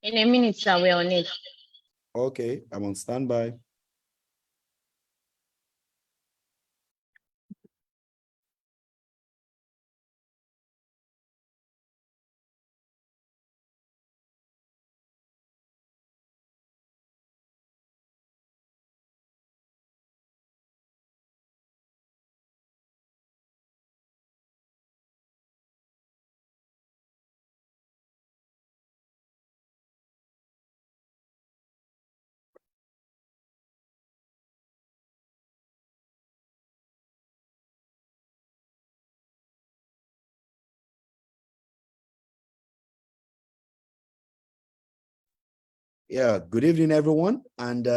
In a minute, sir, we're on it. Okay, I'm on standby. Yeah, good evening, everyone. And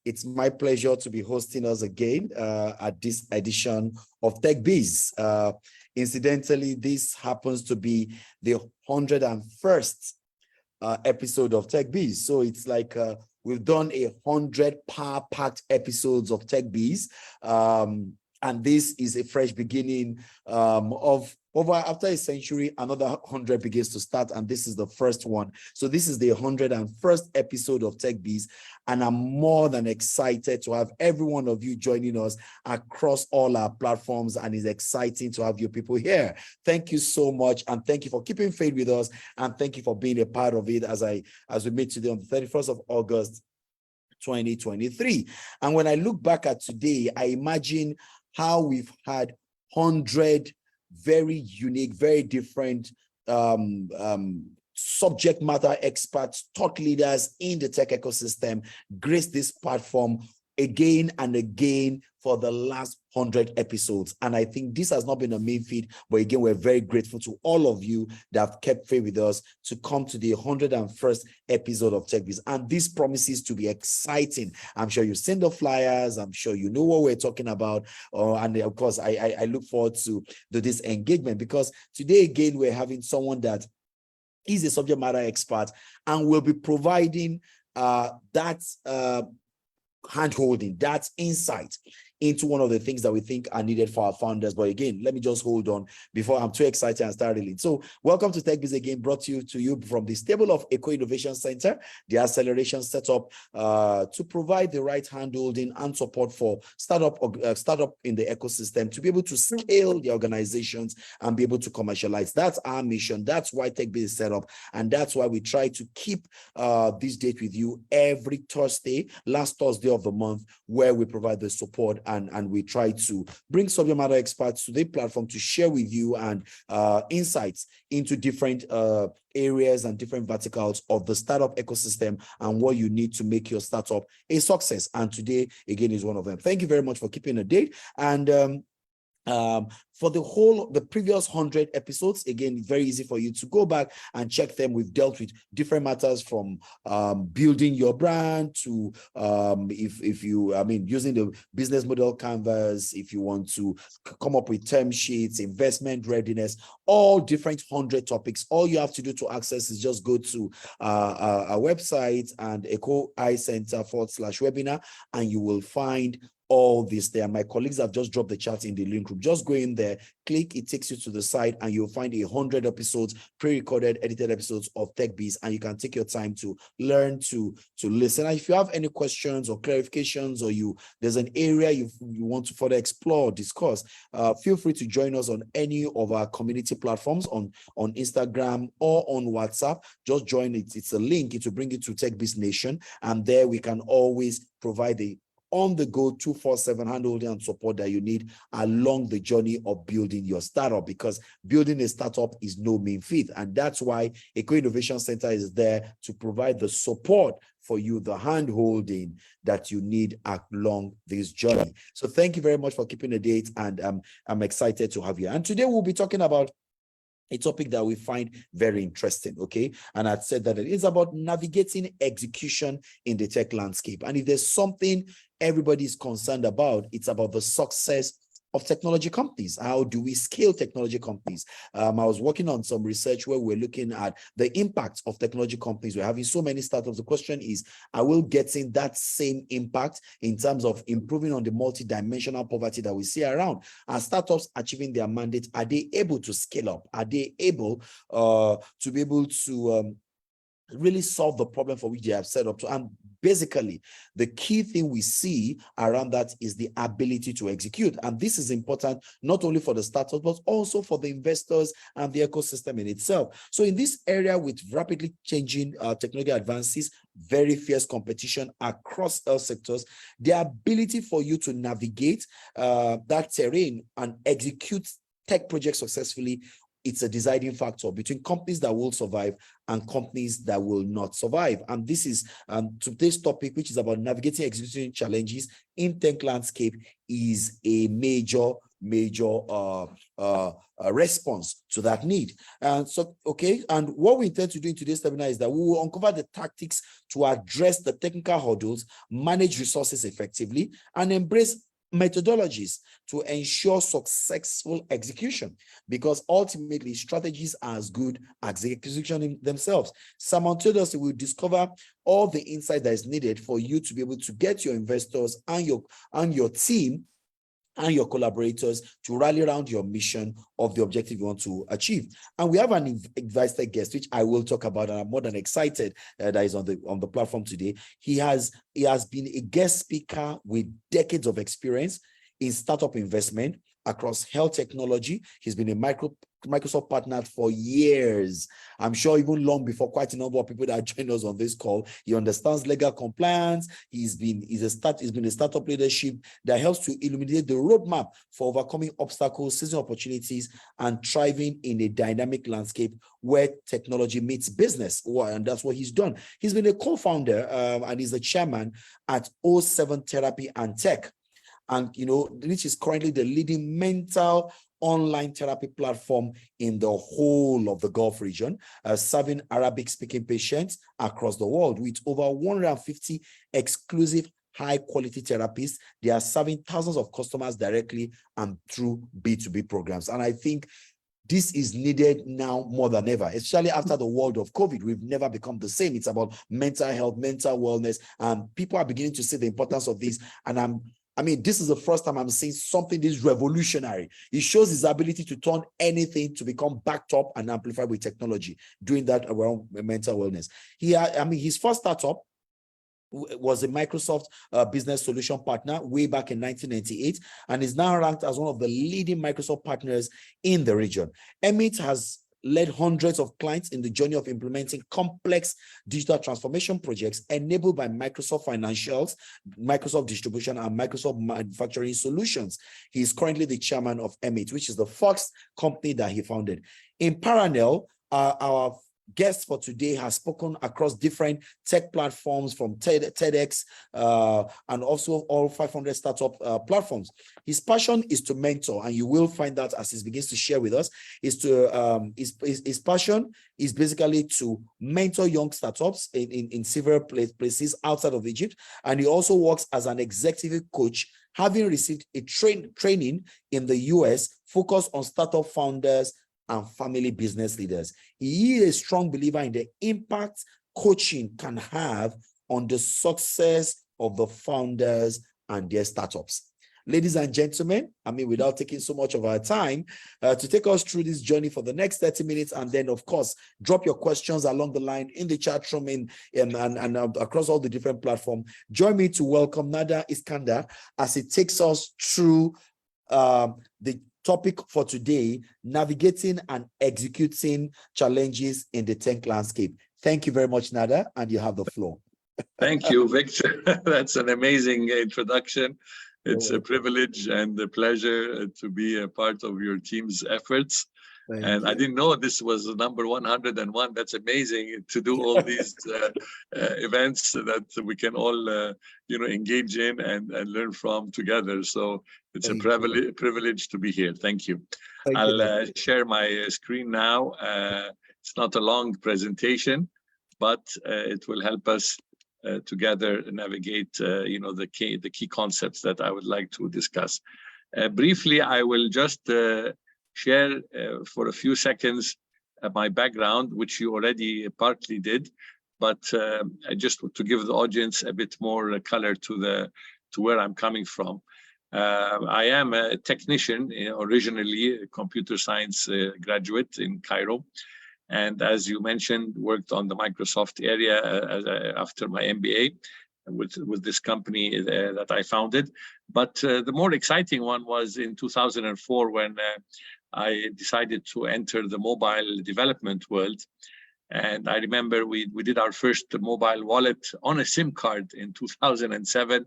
it's my pleasure to be hosting us again at this edition of Techbiz. Incidentally, this happens to be the 101st episode of Techbiz. So it's like we've done 100 power-packed episodes of Techbiz. And this is a fresh beginning of over after a century, another 100 begins to start, and this is the first one. So this is the 101st episode of Techbiz, and I'm more than excited to have every one of you joining us across all our platforms, and it's exciting to have you people here. Thank you so much, and thank you for keeping faith with us, and thank you for being a part of it as we meet today on the 31st of August, 2023. And when I look back at today, I imagine how we've had 100 very unique, very different subject matter experts, thought leaders in the tech ecosystem grace this platform again and again for the last 100 episodes. And I think this has not been a main feed, but again, we're very grateful to all of you that have kept faith with us to come to the 101st episode of Techbiz. And this promises to be exciting. I'm sure you've seen the flyers. I'm sure you know what we're talking about. And of course, I look forward to this engagement, because today, again, we're having someone that is a subject matter expert and will be providing that hand-holding, that insight into one of the things that we think are needed for our founders. But again, let me just hold on before I'm too excited and start reeling. So welcome to Techbiz again, brought to you from the stable of Eco Innovation Center, the acceleration setup to provide the right hand-holding and support for startup in the ecosystem to be able to scale the organizations and be able to commercialize. That's our mission. That's why Techbiz is set up. And that's why we try to keep this date with you every Thursday, last Thursday of the month, where we provide the support and we try to bring subject matter experts to the platform to share with you and insights into different areas and different verticals of the startup ecosystem and what you need to make your startup a success. And today, again, is one of them. Thank you very much for keeping a date. And for the previous 100 episodes, again, very easy for you to go back and check them. We've dealt with different matters from building your brand to using the business model canvas, if you want to come up with term sheets, investment readiness, all different 100 topics. All you have to do to access is just go to our website and Eco I Center /webinar, and you will find all this there. My colleagues have just dropped the chat in the link room. Just go in there, click, it takes you to the site, and you'll find 100 episodes, pre-recorded, edited episodes of Techbiz, and you can take your time to learn, to listen. And if you have any questions or clarifications, or there's an area you want to further explore, discuss, feel free to join us on any of our community platforms on Instagram or on WhatsApp. Just join it. It's a link. It will bring you to Techbiz Nation, and there we can always provide the on-the-go 24/7 handholding and support that you need along the journey of building your startup, because building a startup is no mean feat. And that's why Eco Innovation Center is there to provide the support for you, the hand-holding that you need along this journey. So thank you very much for keeping the date, and I'm excited to have you. And today we'll be talking about a topic that we find very interesting, okay? And I'd said that it is about navigating execution in the tech landscape. And if there's something everybody is concerned about, it's about the success of technology companies. How do we scale technology companies? I was working on some research where we're looking at the impact of technology companies. We're having so many startups. The question is, are we getting that same impact in terms of improving on the multidimensional poverty that we see around? Are startups achieving their mandate? Are they able to scale up? Are they able to be able to really solve the problem for which they have set up to. And basically, the key thing we see around that is the ability to execute. And this is important not only for the startups, but also for the investors and the ecosystem in itself. So in this area with rapidly changing technology advances, very fierce competition across all sectors, the ability for you to navigate that terrain and execute tech projects successfully, it's a deciding factor between companies that will survive and companies that will not survive. And this is today's topic, which is about navigating execution challenges in tech landscape, is a major response to that need. And so, okay, and what we intend to do in today's webinar is that we will uncover the tactics to address the technical hurdles, manage resources effectively, and embrace methodologies to ensure successful execution, because ultimately strategies are as good as the execution in themselves. Simultaneously, we'll discover all the insight that is needed for you to be able to get your investors and your team and your collaborators to rally around your mission of the objective you want to achieve. And we have an invited guest, which I will talk about, and I'm more than excited that is on the platform today. He has been a guest speaker with decades of experience in startup investment across health technology. He's been a Microsoft partner for years. I'm sure even long before quite a number of people that join us on this call. He understands legal compliance. He's been a startup leadership that helps to illuminate the roadmap for overcoming obstacles, seizing opportunities, and thriving in a dynamic landscape where technology meets business. And that's what he's done. He's been a co-founder and he's the chairman at O7 Therapy and Tech, and which is currently the leading mental online therapy platform in the whole of the Gulf region, serving Arabic-speaking patients across the world with over 150 exclusive high-quality therapists. They are serving thousands of customers directly and through B2B programs. And I think this is needed now more than ever, especially after the world of COVID. We've never become the same. It's about mental health, mental wellness, and people are beginning to see the importance of this. And I mean, this is the first time I'm seeing something this revolutionary. It shows his ability to turn anything to become backed up and amplified with technology, doing that around mental wellness. His first startup was a Microsoft business solution partner way back in 1998, and is now ranked as one of the leading Microsoft partners in the region. Emmett has led hundreds of clients in the journey of implementing complex digital transformation projects enabled by Microsoft Financials, Microsoft Distribution, and Microsoft Manufacturing Solutions. He is currently the chairman of Emmett, which is the first company that he founded. In parallel, our guest for today has spoken across different tech platforms from TEDx and also all 500 startup platforms. His passion is to mentor, and you will find that as he begins to share with us, his passion is basically to mentor young startups in several places outside of Egypt. And he also works as an executive coach, having received a training in the US focused on startup founders and family business leaders. He is a strong believer in the impact coaching can have on the success of the founders and their startups. Ladies and gentlemen, without taking so much of our time, to take us through this journey for the next 30 minutes, and then, of course, drop your questions along the line in the chat room and across all the different platforms. Join me to welcome Nader Iskander as he takes us through the topic for today: navigating and executing challenges in the tech landscape. Thank you very much, Nader, and you have the floor. Thank you, Victor. That's an amazing introduction. It's a privilege and a pleasure to be a part of your team's efforts. Thank you. I didn't know this was number 101. That's amazing to do all these events that we can all engage in and learn from together. So it's a privilege to be here. Thank you. I'll share my screen now. It's not a long presentation, but it will help us together navigate the key concepts that I would like to discuss. Briefly, I will just share for a few seconds my background, which you already partly did, but just to give the audience a bit more color to where I'm coming from. I am a technician, originally a computer science graduate in Cairo, And as you mentioned, worked on the Microsoft area after my MBA with this company that I founded. But the more exciting one was in 2004 when I decided to enter the mobile development world. And I remember we did our first mobile wallet on a SIM card in 2007.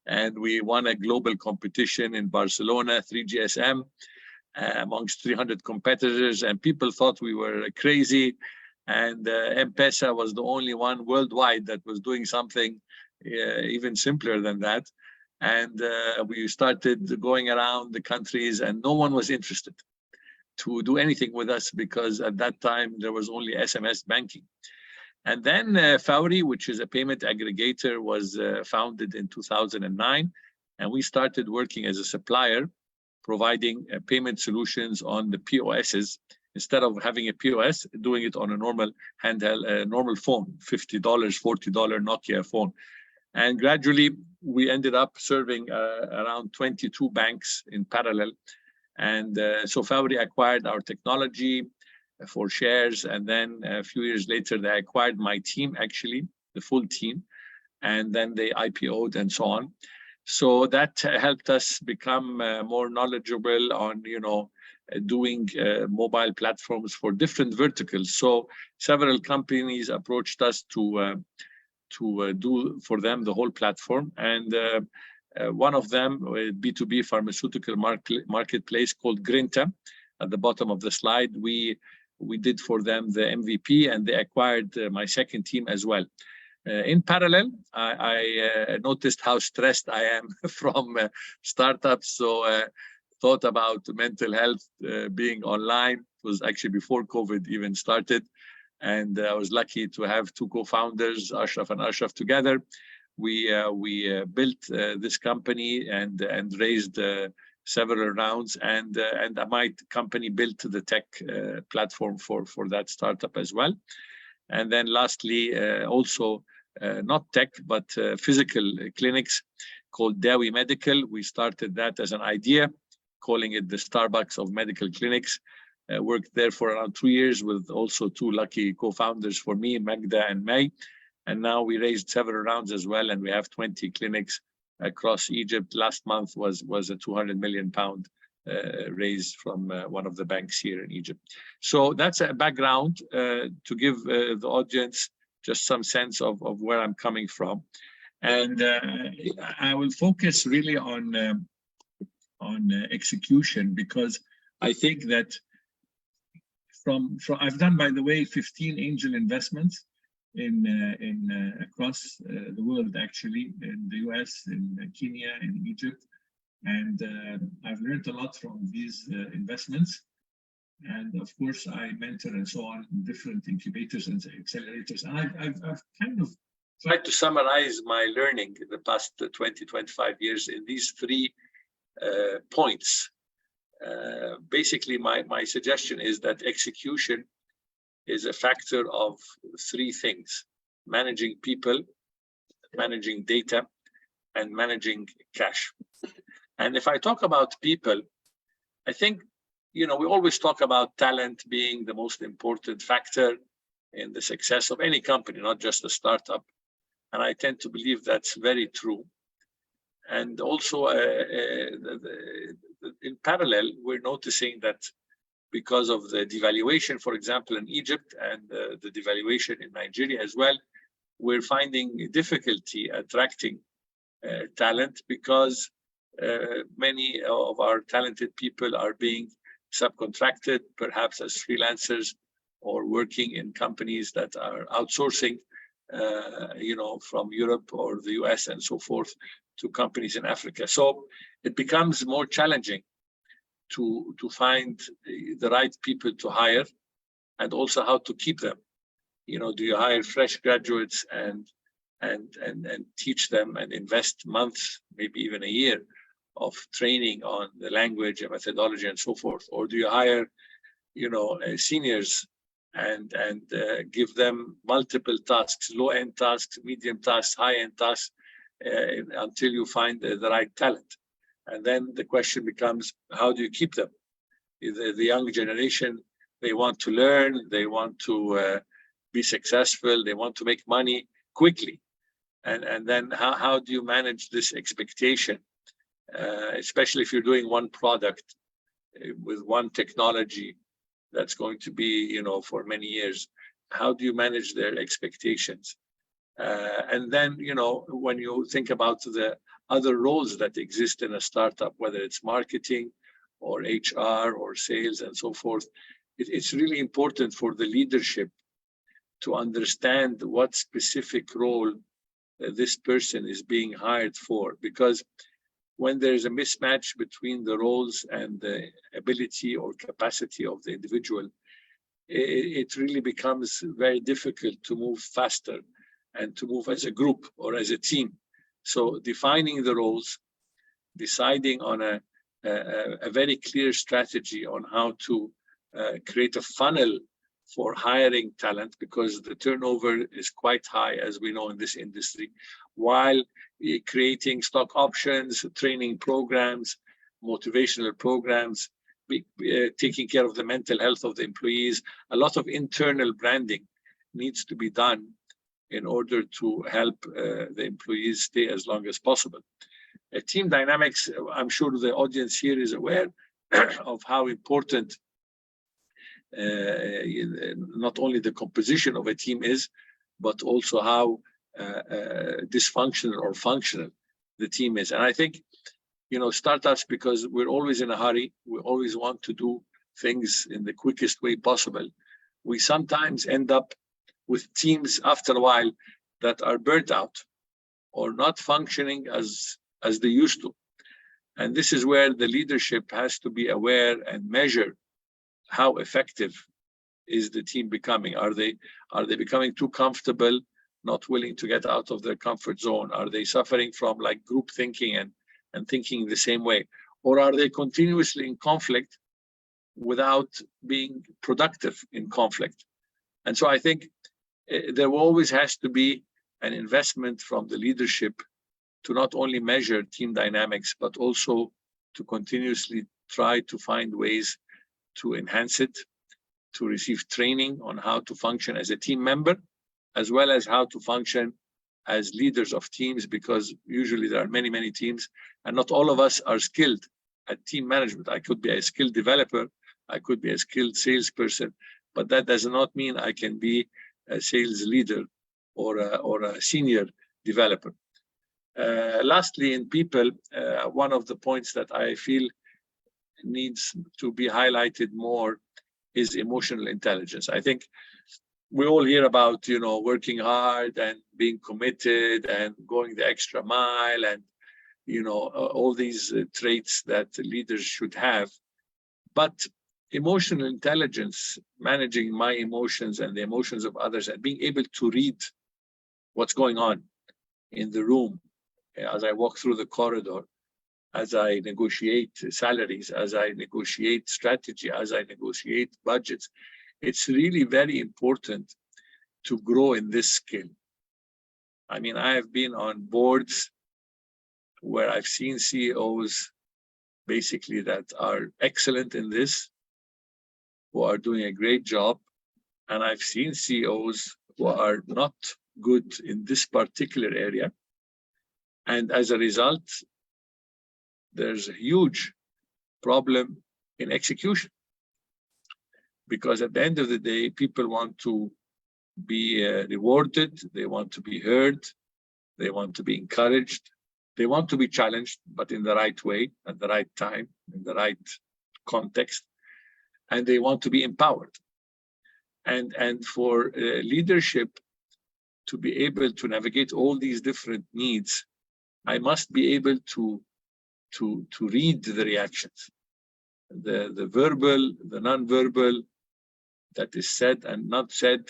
And we won a global competition in Barcelona, 3GSM, amongst 300 competitors. And people thought we were crazy. And M-Pesa was the only one worldwide that was doing something even simpler than that. And we started going around the countries and no one was interested to do anything with us because at that time there was only SMS banking. And then Fawry, which is a payment aggregator, was founded in 2009. And we started working as a supplier, providing payment solutions on the POSs. Instead of having a POS, doing it on a normal handheld, normal phone, $50, $40 Nokia phone. And gradually, we ended up serving around 22 banks in parallel. And so Fawry acquired our technology for shares. And then a few years later, they acquired my team, actually, the full team. And then they IPO'd and so on. So that helped us become more knowledgeable on, doing mobile platforms for different verticals. So several companies approached us to do for them the whole platform. And one of them, a B2B pharmaceutical marketplace called Grinta, at the bottom of the slide, we did for them the MVP, and they acquired my second team as well. In parallel, I noticed how stressed I am from startups. So thought about mental health being online. It was actually before COVID even started. And I was lucky to have two co-founders, Ashraf and Ashraf, together. We built this company and raised several rounds. And my company built the tech platform for that startup as well. And then lastly, also not tech, but physical clinics called Dawi Medical. We started that as an idea, calling it the Starbucks of medical clinics. Worked there for around 2 years with also two lucky co-founders for me, Magda and May. And now we raised several rounds as well, and we have 20 clinics across Egypt. Last month was a 200 million pound raise from one of the banks here in Egypt. So that's a background to give the audience just some sense of where I'm coming from. And I will focus really on execution, because I think that from I've done, by the way, 15 angel investments in across the world, actually, in the US, in Kenya, in Egypt. And I've learned a lot from these investments. And of course, I mentor and so on in different incubators and accelerators. And I've kind of tried to summarize my learning in the past 20, 25 years in these 3 points. Basically, my suggestion is that execution is a factor of 3 things: managing people, managing data, and managing cash. And if I talk about people, I think, we always talk about talent being the most important factor in the success of any company, not just a startup. And I tend to believe that's very true. And also, in parallel, we're noticing that because of the devaluation, for example, in Egypt, and the devaluation in Nigeria as well, we're finding difficulty attracting talent, because many of our talented people are being subcontracted, perhaps as freelancers, or working in companies that are outsourcing, from Europe or the US and so forth, to companies in Africa. So it becomes more challenging to find the right people to hire, and also how to keep them. Do you hire fresh graduates and teach them and invest months, maybe even a year, of training on the language and methodology and so forth? Or do you hire, seniors and give them multiple tasks, low-end tasks, medium tasks, high-end tasks, until you find the right talent? And then the question becomes, how do you keep them? The young generation, They want to learn, they want to be successful, they want to make money quickly. And then how do you manage this expectation, especially if you're doing one product with one technology that's going to be, you know, for many years? How do you manage their expectations? And then, you know, when you think about the other roles that exist in a startup, whether it's marketing or HR or sales and so forth, it's really important for the leadership to understand what specific role this person is being hired for. Because when there's a mismatch between the roles and the ability or capacity of the individual, it really becomes very difficult to move faster and to move as a group or as a team. So defining the roles, deciding on a very clear strategy on how to create a funnel for hiring talent, because the turnover is quite high, as we know in this industry, while creating stock options, training programs, motivational programs, taking care of the mental health of the employees. A lot of internal branding needs to be done in order to help the employees stay as long as possible. Team dynamics, I'm sure the audience here is aware of how important not only the composition of a team is, but also how dysfunctional or functional the team is. And I think, you know, startups, because we're always in a hurry, we always want to do things in the quickest way possible, we sometimes end up with teams after a while that are burnt out or not functioning as they used to. And this is where the leadership has to be aware and measure how effective is the team becoming. Are they becoming too comfortable, not willing to get out of their comfort zone? Are they suffering from like group thinking and thinking the same way? Or are they continuously in conflict without being productive in conflict? And so I think there always has to be an investment from the leadership to not only measure team dynamics, but also to continuously try to find ways to enhance it, to receive training on how to function as a team member, as well as how to function as leaders of teams, because usually there are many, many teams, and not all of us are skilled at team management. I could be a skilled developer, I could be a skilled salesperson, but that does not mean I can be a sales leader or a senior developer. Lastly, in people, one of the points that I feel needs to be highlighted more is emotional intelligence. I think we all hear about, you know, working hard and being committed and going the extra mile and, you know, all these traits that leaders should have. But emotional intelligence, managing my emotions and the emotions of others and being able to read what's going on in the room as I walk through the corridor, as I negotiate salaries, as I negotiate strategy, as I negotiate budgets. It's really very important to grow in this skill. I mean, I have been on boards where I've seen CEOs basically that are excellent in this, who are doing a great job. And I've seen CEOs who are not good in this particular area. And as a result, there's a huge problem in execution. Because at the end of the day, people want to be rewarded, they want to be heard, they want to be encouraged, they want to be challenged, but in the right way, at the right time, in the right context, and they want to be empowered. And for leadership to be able to navigate all these different needs, I must be able to read the reactions, the verbal, the non-verbal, that is said and not said,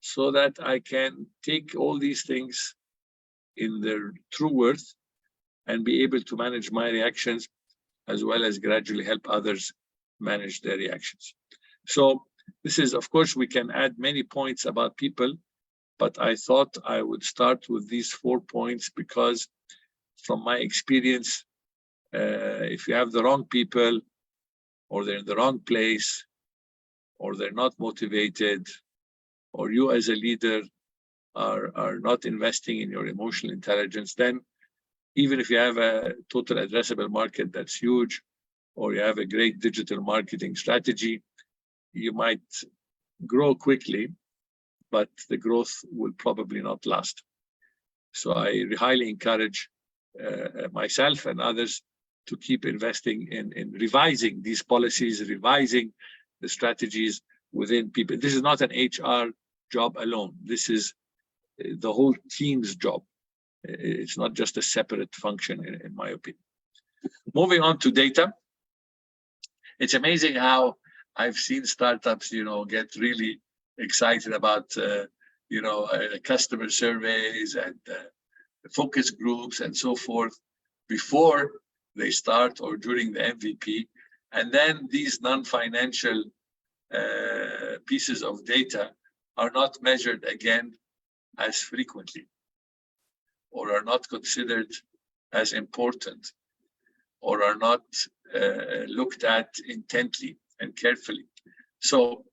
so that I can take all these things in their true worth and be able to manage my reactions, as well as gradually help others manage their reactions. So this is, of course, we can add many points about people, but I thought I would start with these 4 points because from my experience, if you have the wrong people, or they're in the wrong place, or they're not motivated, or you as a leader are not investing in your emotional intelligence, then even if you have a total addressable market that's huge, or you have a great digital marketing strategy, you might grow quickly, but the growth will probably not last. So I highly encourage myself and others to keep investing in revising these policies, revising the strategies within people. This is not an HR job alone. This is the whole team's job. It's not just a separate function, in my opinion. Moving on to data. It's amazing how I've seen startups, get really excited about, customer surveys and focus groups and so forth before they start or during the MVP. And then these non-financial pieces of data are not measured again as frequently, or are not considered as important, or are not looked at intently and carefully. So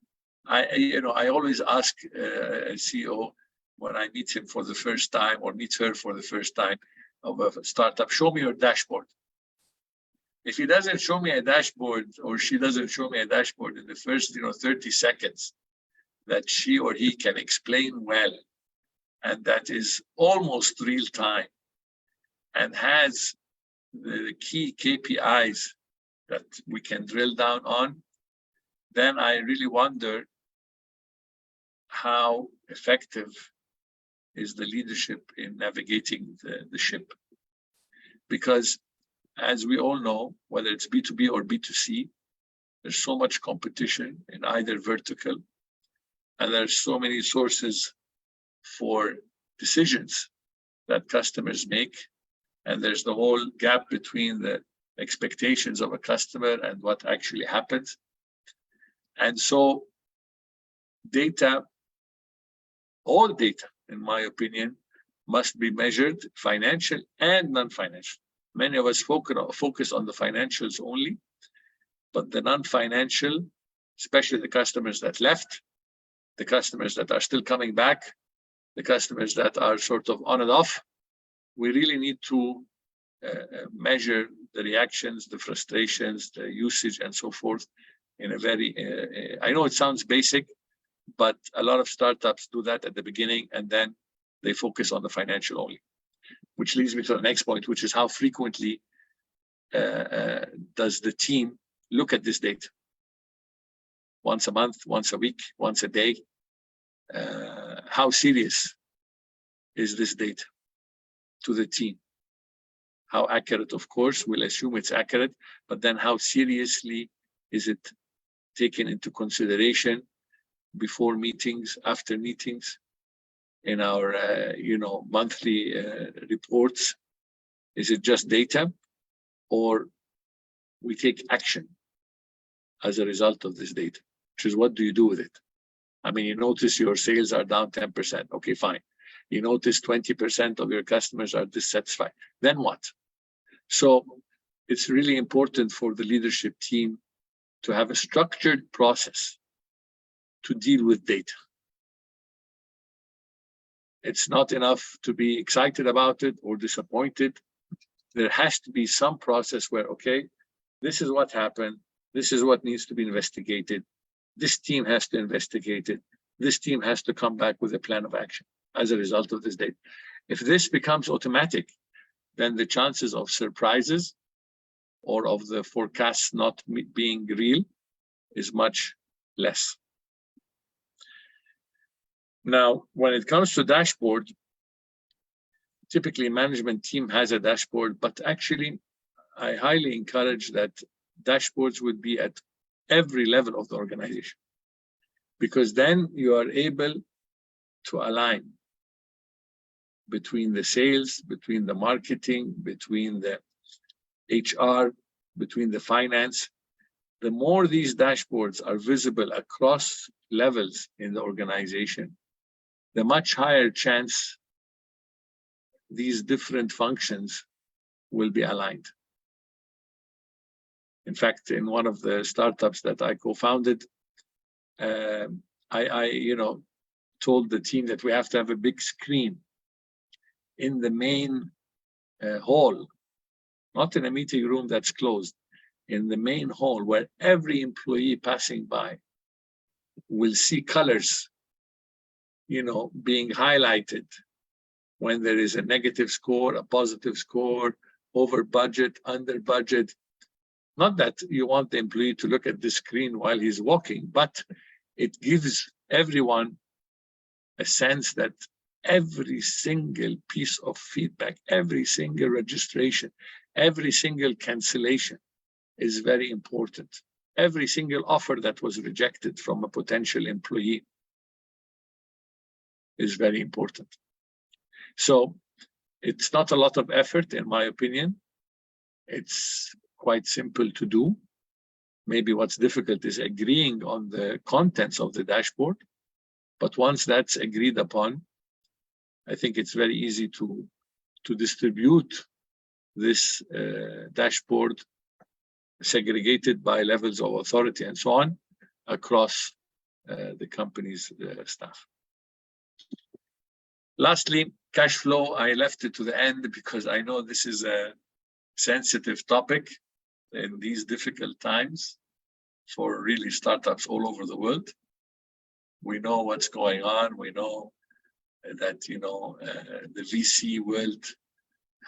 I always ask a CEO when I meet him for the first time or meet her for the first time of a startup, show me your dashboard. If he doesn't show me a dashboard, or she doesn't show me a dashboard in the first 30 seconds that she or he can explain well, and that is almost real time, and has the key KPIs that we can drill down on, then I really wonder how effective is the leadership in navigating the ship. Because as we all know, whether it's B2B or B2C, there's so much competition in either vertical, and there's so many sources for decisions that customers make, and there's the whole gap between the expectations of a customer and what actually happens. And so data, all data, in my opinion, must be measured, financial and non-financial. Many of us focus on the financials only, but the non-financial, especially the customers that left, the customers that are still coming back, the customers that are sort of on and off, we really need to measure the reactions, the frustrations, the usage, and so forth in a very, I know it sounds basic, but a lot of startups do that at the beginning, and then they focus on the financial only. Which leads me to the next point, which is how frequently does the team look at this data? Once a month, once a week, once a day? How serious is this data to the team? How accurate? Of course, we'll assume it's accurate, but then how seriously is it taken into consideration before meetings, after meetings, in our monthly reports? Is it just data, or we take action as a result of this data? Which is, what do you do with it? I mean, you notice your sales are down 10%. Okay, fine. You notice 20% of your customers are dissatisfied. Then what? So it's really important for the leadership team to have a structured process to deal with data. It's not enough to be excited about it or disappointed. There has to be some process where, okay, this is what happened. This is what needs to be investigated. This team has to investigate it. This team has to come back with a plan of action as a result of this data. If this becomes automatic, then the chances of surprises or of the forecasts not being real is much less. Now, when it comes to dashboard, typically management team has a dashboard, but actually I highly encourage that dashboards would be at every level of the organization, because then you are able to align between the sales, between the marketing, between the HR, between the finance. The more these dashboards are visible across levels in the organization, the much higher chance these different functions will be aligned. In fact, in one of the startups that I co-founded, I told the team that we have to have a big screen in the main hall, not in a meeting room that's closed, in the main hall where every employee passing by will see colors, being highlighted when there is a negative score, a positive score, over budget, under budget. Not that you want the employee to look at the screen while he's walking, but it gives everyone a sense that every single piece of feedback, every single registration, every single cancellation is very important. Every single offer that was rejected from a potential employee is very important. So it's not a lot of effort, in my opinion. It's quite simple to do. Maybe what's difficult is agreeing on the contents of the dashboard. But once that's agreed upon, I think it's very easy to distribute this dashboard segregated by levels of authority and so on across the company's staff. Lastly, cash flow, I left it to the end because I know this is a sensitive topic in these difficult times for really startups all over the world. We know what's going on. We know that the VC world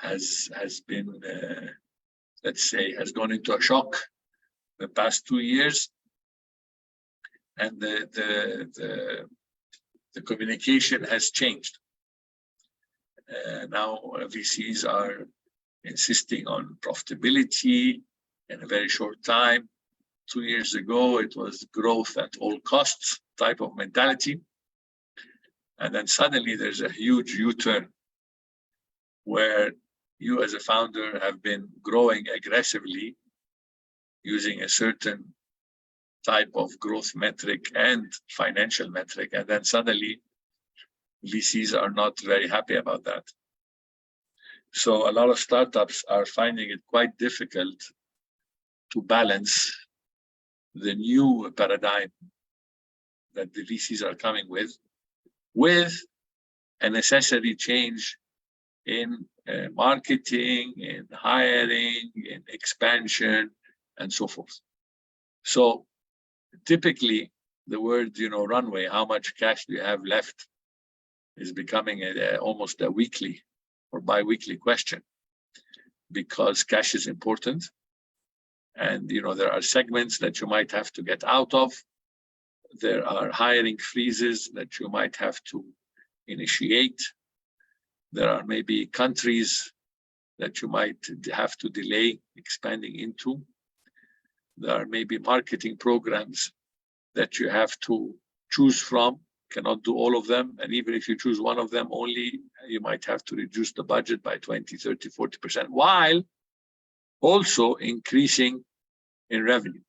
has been, let's say, has gone into a shock the past 2 years, and the communication has changed. Now VCs are insisting on profitability in a very short time. 2 years ago, it was growth at all costs type of mentality. And then suddenly there's a huge U-turn where you as a founder have been growing aggressively using a certain type of growth metric and financial metric. And then suddenly VCs are not very happy about that. So a lot of startups are finding it quite difficult to balance the new paradigm that the VCs are coming with a necessary change in marketing, in hiring, in expansion, and so forth. So typically the word, runway, how much cash do you have left, is becoming almost a weekly or bi-weekly question, because cash is important. And there are segments that you might have to get out of. There are hiring freezes that you might have to initiate. There are maybe countries that you might have to delay expanding into. There are maybe marketing programs that you have to choose from, cannot do all of them. And even if you choose one of them only, you might have to reduce the budget by 20, 30, 40%, while also increasing in revenue.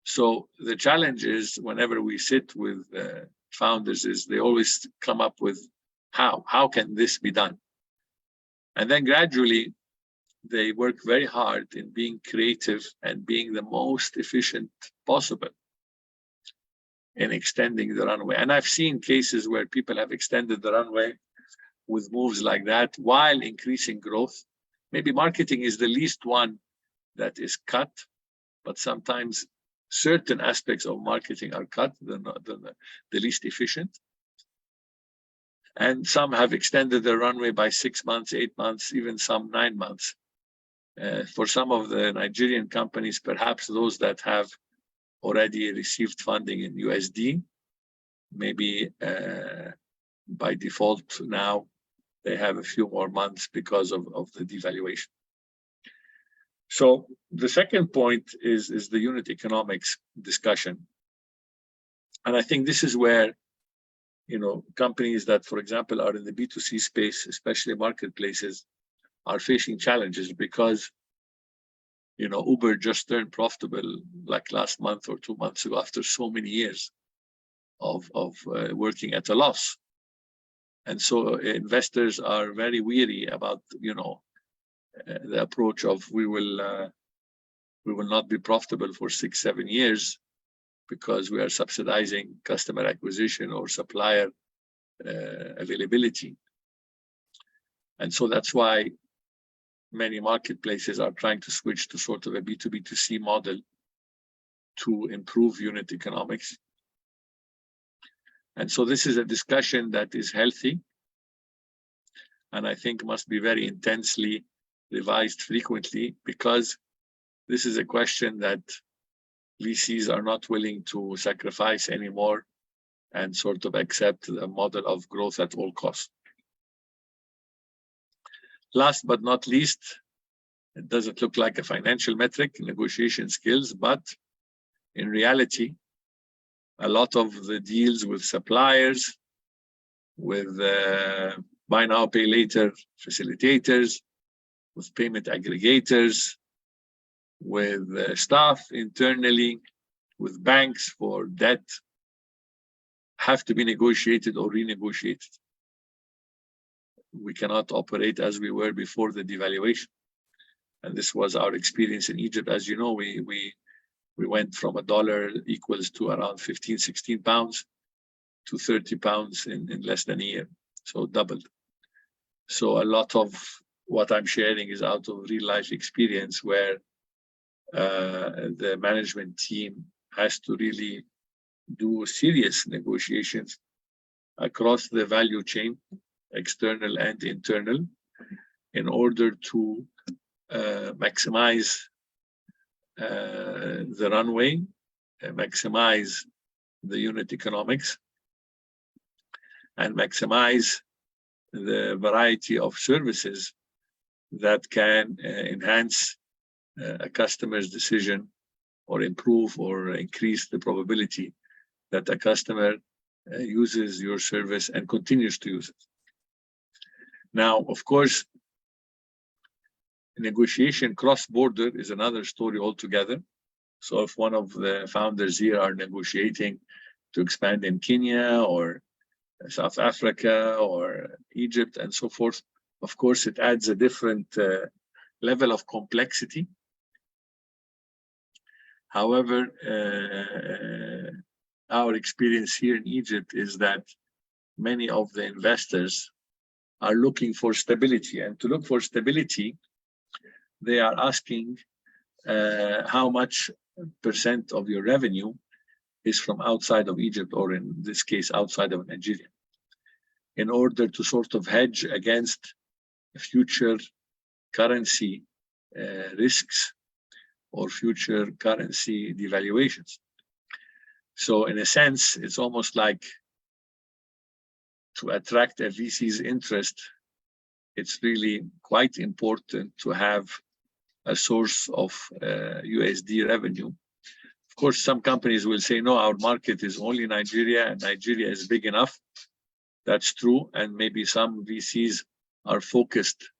So the challenge is, whenever we sit with founders, is they always come up with how can this be done? And then gradually they work very hard in being creative and being the most efficient possible in extending the runway. And I've seen cases where people have extended the runway with moves like that while increasing growth. Maybe marketing is the least one that is cut, but sometimes certain aspects of marketing are cut, the least efficient. And some have extended the runway by 6 months, 8 months, even some 9 months. For some of the Nigerian companies, perhaps those that have already received funding in USD, maybe by default now they have a few more months because of the devaluation. So the second point is the unit economics discussion. And I think this is where, companies that, for example, are in the B2C space, especially marketplaces, are facing challenges because, Uber just turned profitable like last month or 2 months ago after so many years of working at a loss. And so investors are very weary about, the approach of we will not be profitable for 6, 7 years. because we are subsidizing customer acquisition or supplier availability. And so that's why many marketplaces are trying to switch to sort of a B2B2C model to improve unit economics. And so this is a discussion that is healthy, and I think must be very intensely revised frequently, because this is a question that VCs are not willing to sacrifice anymore and sort of accept the model of growth at all costs. Last but not least, it doesn't look like a financial metric, negotiation skills, but in reality, a lot of the deals with suppliers, with buy now, pay later facilitators, with payment aggregators, with staff internally, with banks for debt, have to be negotiated or renegotiated. We cannot operate as we were before the devaluation. And this was our experience in Egypt. As you know, we went from $1 equals to around 15, 16 pounds to 30 pounds in less than a year. So doubled. So a lot of what I'm sharing is out of real life experience, where the management team has to really do serious negotiations across the value chain, external and internal, in order to maximize the runway, maximize the unit economics, and maximize the variety of services that can enhance a customer's decision or improve or increase the probability that a customer uses your service and continues to use it. Now, of course, negotiation cross-border is another story altogether. So if one of the founders here are negotiating to expand in Kenya or South Africa or Egypt and so forth, of course, it adds a different level of complexity. However, our experience here in Egypt is that many of the investors are looking for stability, and to look for stability, they are asking how much % of your revenue is from outside of Egypt, or in this case, outside of Nigeria, in order to sort of hedge against future currency risks or future currency devaluations. So in a sense, it's almost like to attract a VC's interest, it's really quite important to have a source of USD revenue. Of course, some companies will say, no, our market is only Nigeria and Nigeria is big enough. That's true. And maybe some VCs are focused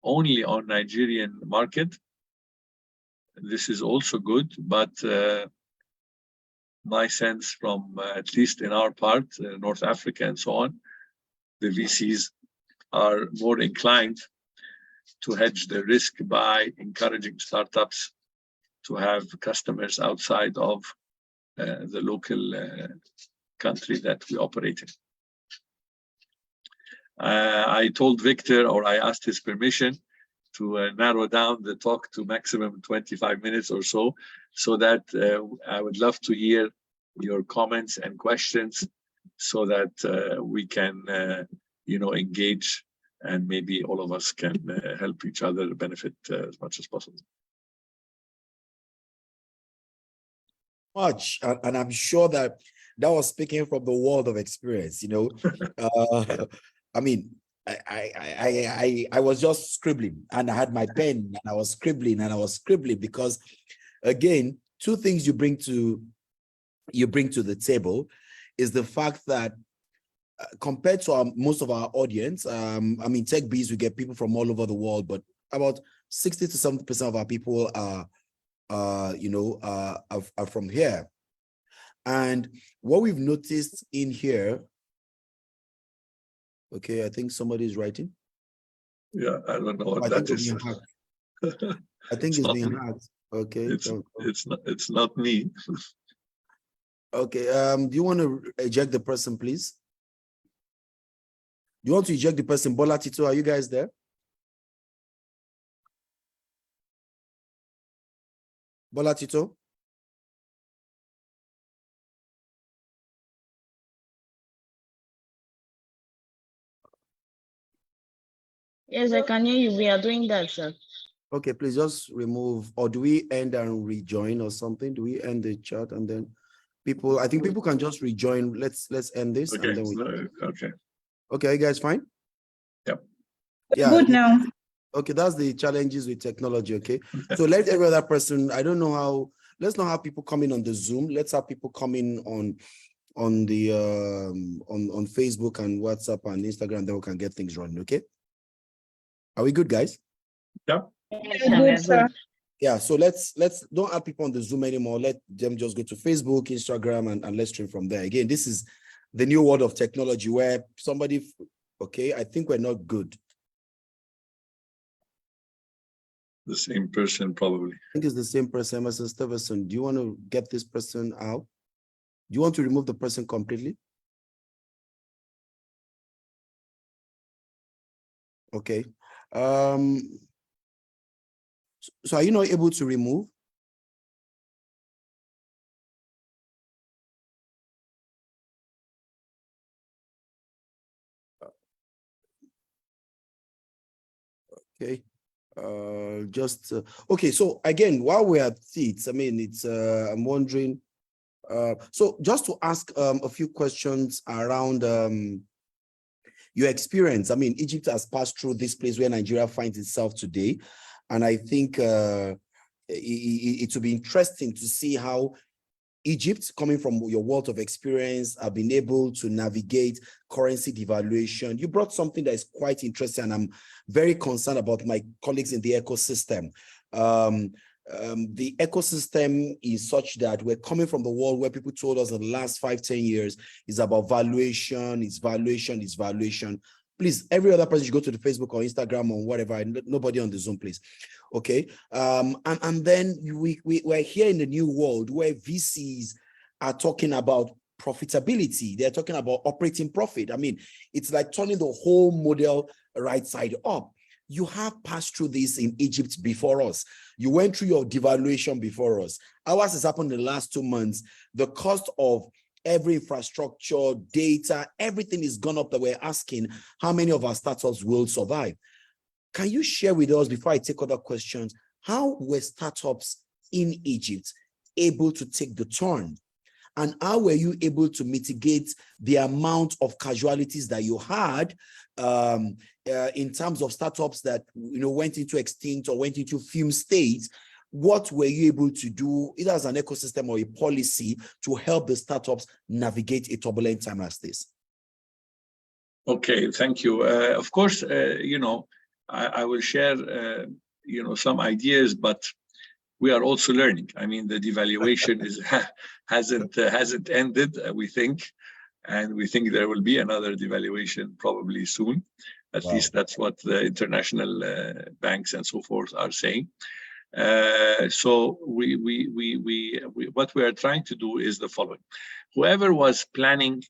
only on Nigerian market. This is also good, but my sense from at least in our part, North Africa and so on, the VCs are more inclined to hedge the risk by encouraging startups to have customers outside of the local country that we operate in. I told Victor, or I asked his permission to narrow down the talk to maximum 25 minutes or so that I would love to hear your comments and questions so that we can, engage, and maybe all of us can help each other benefit as much as possible. Much, and I'm sure that was speaking from the world of experience. I mean, I was just scribbling, and I had my pen, and I was scribbling because, again, two things you bring to the table is the fact that compared to most of our audience, I mean, Techbiz, we get people from all over the world, but about 60 to 70% of our people are from here. And what we've noticed in here, okay, I think somebody's writing. Yeah, I don't know what that is. I think it's being hacked. Okay. It's not me. Okay. Do you want to eject the person, please? Do you want to eject the person? Bola Tito, are you guys there? Bola Tito? Yes, I can hear you. We are doing that, sir. Okay, please just remove, or do we end and rejoin or something? Do we end the chat and then people, I think people can just rejoin. Let's end this Okay. and then we Okay. Okay, are you guys fine? Yep. Yeah. Good now. Okay, that's the challenges with technology. Okay. So let every other person, I don't know how, let's not have people coming on the Zoom. Let's have people coming on the on Facebook and WhatsApp and Instagram, then we can get things running. Okay. Are we good, guys? Yep. Yes, sir, we are good. Yeah, so let's don't add people on the Zoom anymore. Let them just go to Facebook, Instagram, and let's stream from there. Again, this is the new world of technology where somebody, okay, I think we're not good. The same person, probably. I think it's the same person, Emerson Stevenson. Do you want to get this person out? Do you want to remove the person completely? Okay. So are you not able to remove? Okay. Okay. So again, while we're at it, I mean, it's I'm wondering. So just to ask a few questions around your experience. I mean, Egypt has passed through this place where Nigeria finds itself today, and I think it will be interesting to see how Egypt, coming from your wealth of experience, have been able to navigate currency devaluation. You brought something that is quite interesting, and I'm very concerned about my colleagues in the ecosystem. The ecosystem is such that we're coming from the world where people told us in the last 5-10 years is about valuation, it's valuation, it's valuation. Please, every other person should go to the Facebook or Instagram or whatever, nobody on the Zoom, please. Okay. And then we're here in the new world where VCs are talking about profitability. They're talking about operating profit. I mean, it's like turning the whole model right side up. You have passed through this in Egypt before us. You went through your devaluation before us. Ours has happened in the last 2 months. The cost of every infrastructure, data, everything is gone up that we're asking how many of our startups will survive. Can you share with us, before I take other questions, how were startups in Egypt able to take the turn? And how were you able to mitigate the amount of casualties that you had in terms of startups that went into extinct or went into fume states? What were you able to do, either as an ecosystem or a policy, to help the startups navigate a turbulent time like this? Okay, thank you. Of course, I will share, some ideas, but we are also learning. I mean, the devaluation hasn't ended, we think, and we think there will be another devaluation probably soon. At least that's what the international banks and so forth are saying. So what we are trying to do is the following: whoever was planning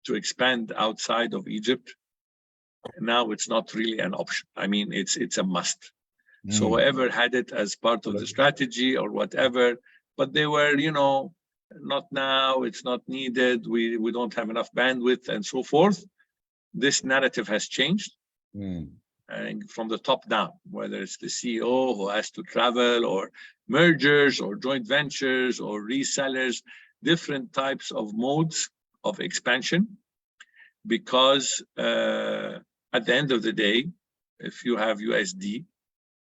to expand outside of Egypt, now it's not really an option. I mean, it's a must. So whoever had it as part of the strategy or whatever, but they were, not now, it's not needed, we don't have enough bandwidth and so forth. This narrative has changed. And from the top down, whether it's the CEO who has to travel, or mergers or joint ventures or resellers, different types of modes of expansion, because at the end of the day, if you have USD,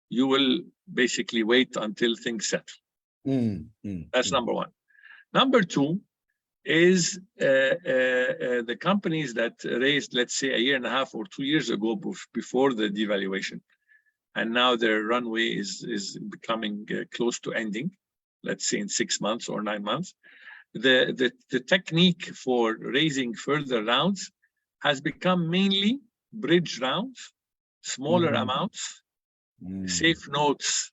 you will basically wait until things settle. That's number one. Number two is the companies that raised, let's say, 1.5 or 2 years ago before the devaluation, and now their runway is becoming close to ending, let's say in 6 months or 9 months. The technique for raising further rounds has become mainly bridge rounds, smaller amounts, safe notes.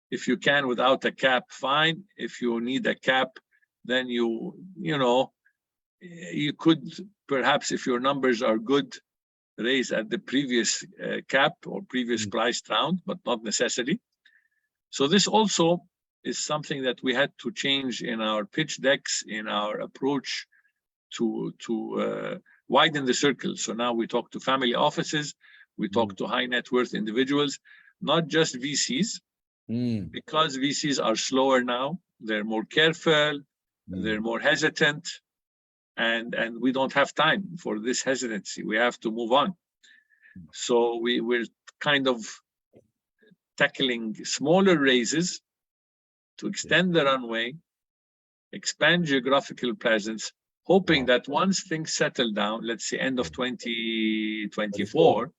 If you can without a cap, fine. If you need a cap, then you could perhaps, if your numbers are good, raise at the previous cap or previous priced round, but not necessarily. So this also is something that we had to change in our pitch decks, in our approach to widen the circle. So now we talk to family offices, we talk to high net worth individuals, not just VCs, because VCs are slower now. They're more careful, they're more hesitant, and we don't have time for this hesitancy. We have to move on. So we're kind of tackling smaller raises to extend the runway, expand geographical presence, hoping that once things settle down, let's say end of 2024,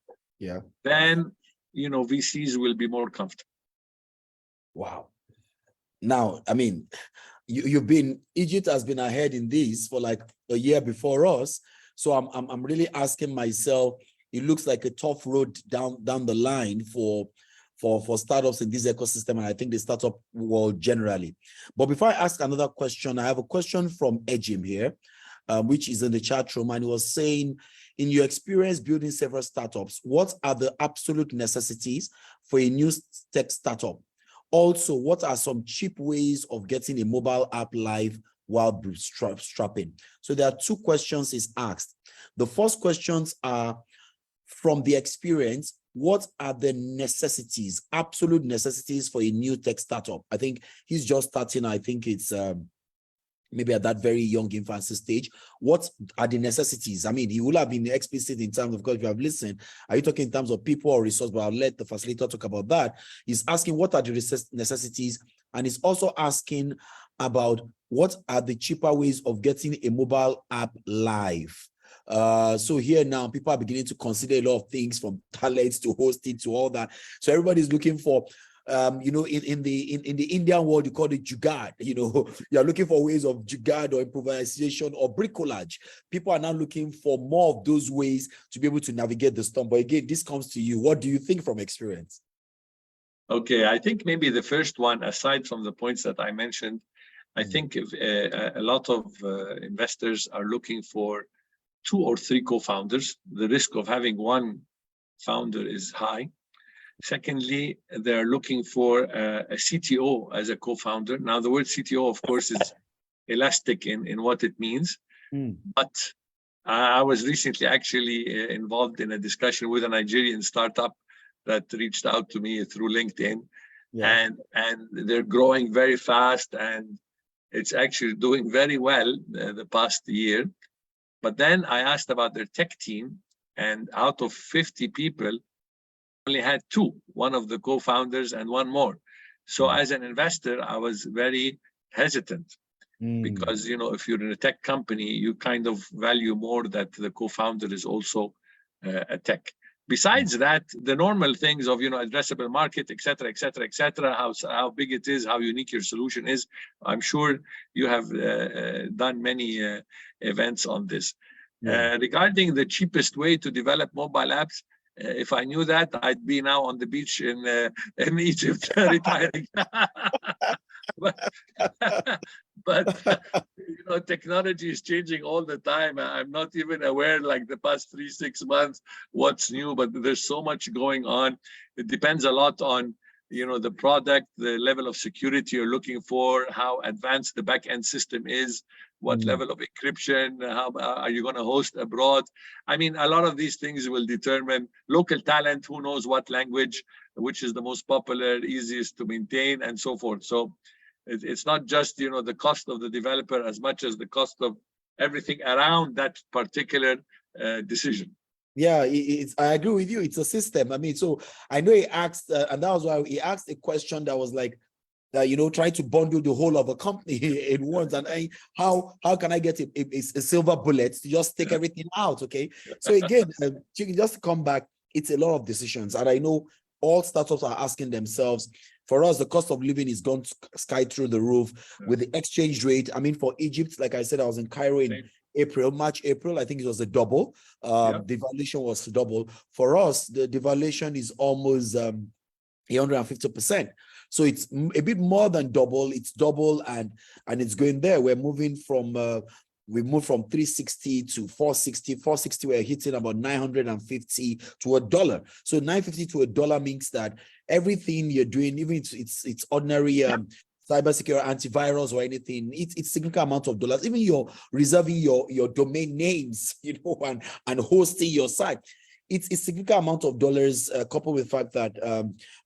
then VCs will be more comfortable. Wow. Now, I mean, Egypt has been ahead in this for like a year before us. So I'm really asking myself, it looks like a tough road down the line for startups in this ecosystem, and I think the startup world generally. But before I ask another question, I have a question from Ejim here, which is in the chat room, and he was saying, in your experience building several startups, what are the absolute necessities for a new tech startup? Also, what are some cheap ways of getting a mobile app live while bootstrapping? So there are two questions is asked. The first questions are, from the experience, what are the necessities, absolute necessities for a new tech startup? I think he's just starting. I think it's maybe at that very young infancy stage. What are the necessities? I mean, he will have been explicit in terms of, because if you have listened, are you talking in terms of people or resource? But I'll let the facilitator talk about that. He's asking what are the necessities, and he's also asking about what are the cheaper ways of getting a mobile app live. So here now, people are beginning to consider a lot of things, from talents to hosting to all that. So everybody's looking for, in the Indian world, you call it jugaad. You're looking for ways of jugaad or improvisation or bricolage. People are now looking for more of those ways to be able to navigate the storm. But again, this comes to you. What do you think from experience? Okay, I think maybe the first one, aside from the points that I mentioned, I think if, a lot of investors are looking for 2 or 3 co-founders. The risk of having one founder is high. Secondly, they're looking for a CTO as a co-founder. Now, the word CTO, of course, is elastic in what it means. But I was recently actually involved in a discussion with a Nigerian startup that reached out to me through LinkedIn. And they're growing very fast, and it's actually doing very well the past year. But then I asked about their tech team, and out of 50 people, only had 2, one of the co-founders and one more. So as an investor, I was very hesitant because, if you're in a tech company, you kind of value more that the co-founder is also a tech. Besides that, the normal things of, addressable market, et cetera, how big it is, how unique your solution is. I'm sure you have done many events on this. Regarding the cheapest way to develop mobile apps, if I knew that, I'd be now on the beach in Egypt retiring. but technology is changing all the time. I'm not even aware, like the past 3-6 months, what's new, but there's so much going on. It depends a lot on the product, the level of security you're looking for, how advanced the back-end system is, what level of encryption, how are you going to host abroad. I mean, a lot of these things will determine local talent, who knows what language, which is the most popular, easiest to maintain, and so forth. So it's not just, the cost of the developer as much as the cost of everything around that particular decision. Yeah, I agree with you. It's a system. I mean, so I know he asked, and that was why he asked a question that was like, trying to bundle the whole of a company in once. And how can I get a silver bullet to just take everything out? Okay. So again, just to come back, it's a lot of decisions. And I know all startups are asking themselves, for us, the cost of living is gone sky through the roof with the exchange rate. I mean, for Egypt, like I said, I was in Cairo in March, April, I think it was a double. The valuation was double. For us, the devaluation is almost 150%. So it's a bit more than double. It's double and it's going there. We're moving from we moved from 360 to 460. 460, we're hitting about 950 to $1. So 950 to $1 means that everything you're doing, even it's ordinary cybersecurity, antivirus or anything, it's significant amount of dollars. Even you're reserving your domain names, and hosting your site. It's a significant amount of dollars, coupled with the fact that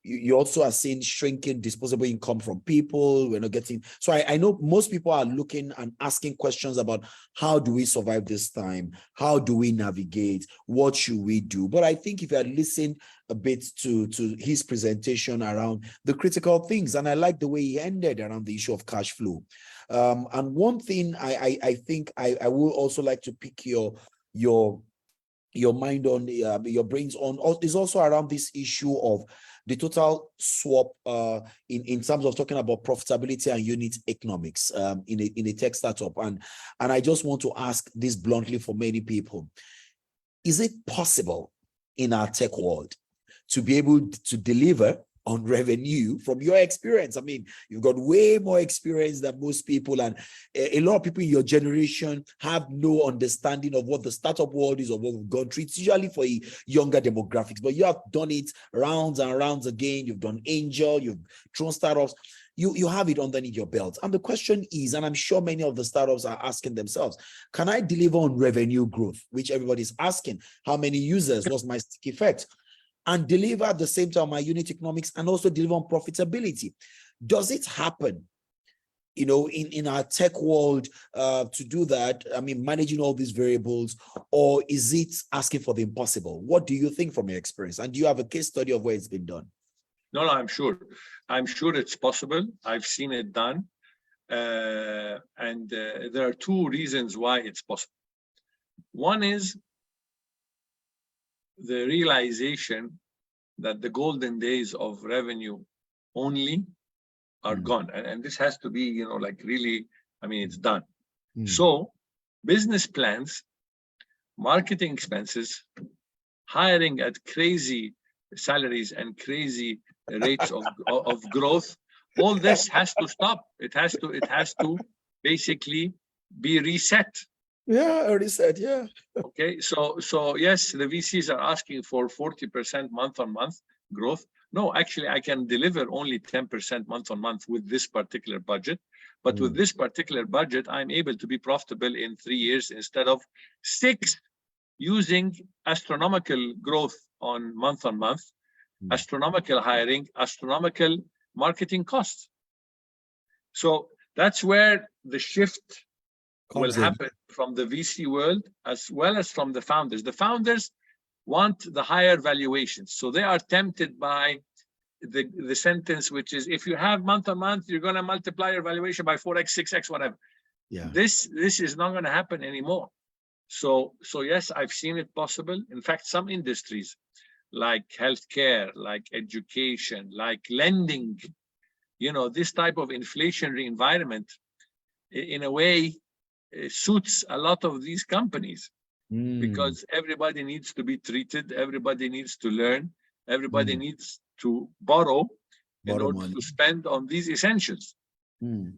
you also are seeing shrinking disposable income from people. We're not getting. So I know most people are looking and asking questions about how do we survive this time? How do we navigate? What should we do? But I think if you had listened a bit to his presentation around the critical things, and I like the way he ended around the issue of cash flow. And one thing I think I will also like to pick your mind on, your brains on, is also around this issue of the total swap in terms of talking about profitability and unit economics in a tech startup. And I just want to ask this bluntly for many people. Is it possible in our tech world to be able to deliver on revenue from your experience? I mean, you've got way more experience than most people, and a lot of people in your generation have no understanding of what the startup world is or what we've gone through. It's usually for younger demographics, but you have done it rounds and rounds again. You've done angel, you've thrown startups. You have it underneath your belt. And the question is, and I'm sure many of the startups are asking themselves, can I deliver on revenue growth, which everybody's asking? How many users? What's my stick effect? And deliver at the same time my unit economics and also deliver on profitability. Does it happen, in our tech world to do that? I mean, managing all these variables, or is it asking for the impossible? What do you think from your experience? And do you have a case study of where it's been done? No, I'm sure. I'm sure it's possible. I've seen it done. And there are two reasons why it's possible. One is the realization that the golden days of revenue only are gone. And this has to be, really, I mean, it's done. So business plans, marketing expenses, hiring at crazy salaries and crazy rates of growth, all this has to stop. It has to basically be reset. Yeah, already said, yeah. Okay, so yes, the VCs are asking for 40% month-on-month growth. No, actually, I can deliver only 10% month-on-month with this particular budget. But with this particular budget, I'm able to be profitable in 3 years instead of 6, using astronomical growth on month-on-month, astronomical hiring, astronomical marketing costs. So that's where the shift will happen from the VC world as well as from the founders. The founders want the higher valuations. So they are tempted by the sentence, which is, if you have month-on-month, you're going to multiply your valuation by 4x, 6x, whatever. Yeah. This is not going to happen anymore. So yes, I've seen it possible. In fact, some industries like healthcare, like education, like lending, this type of inflationary environment, in a way, suits a lot of these companies, because everybody needs to be treated, everybody needs to learn, everybody needs to borrow in order money to spend on these essentials.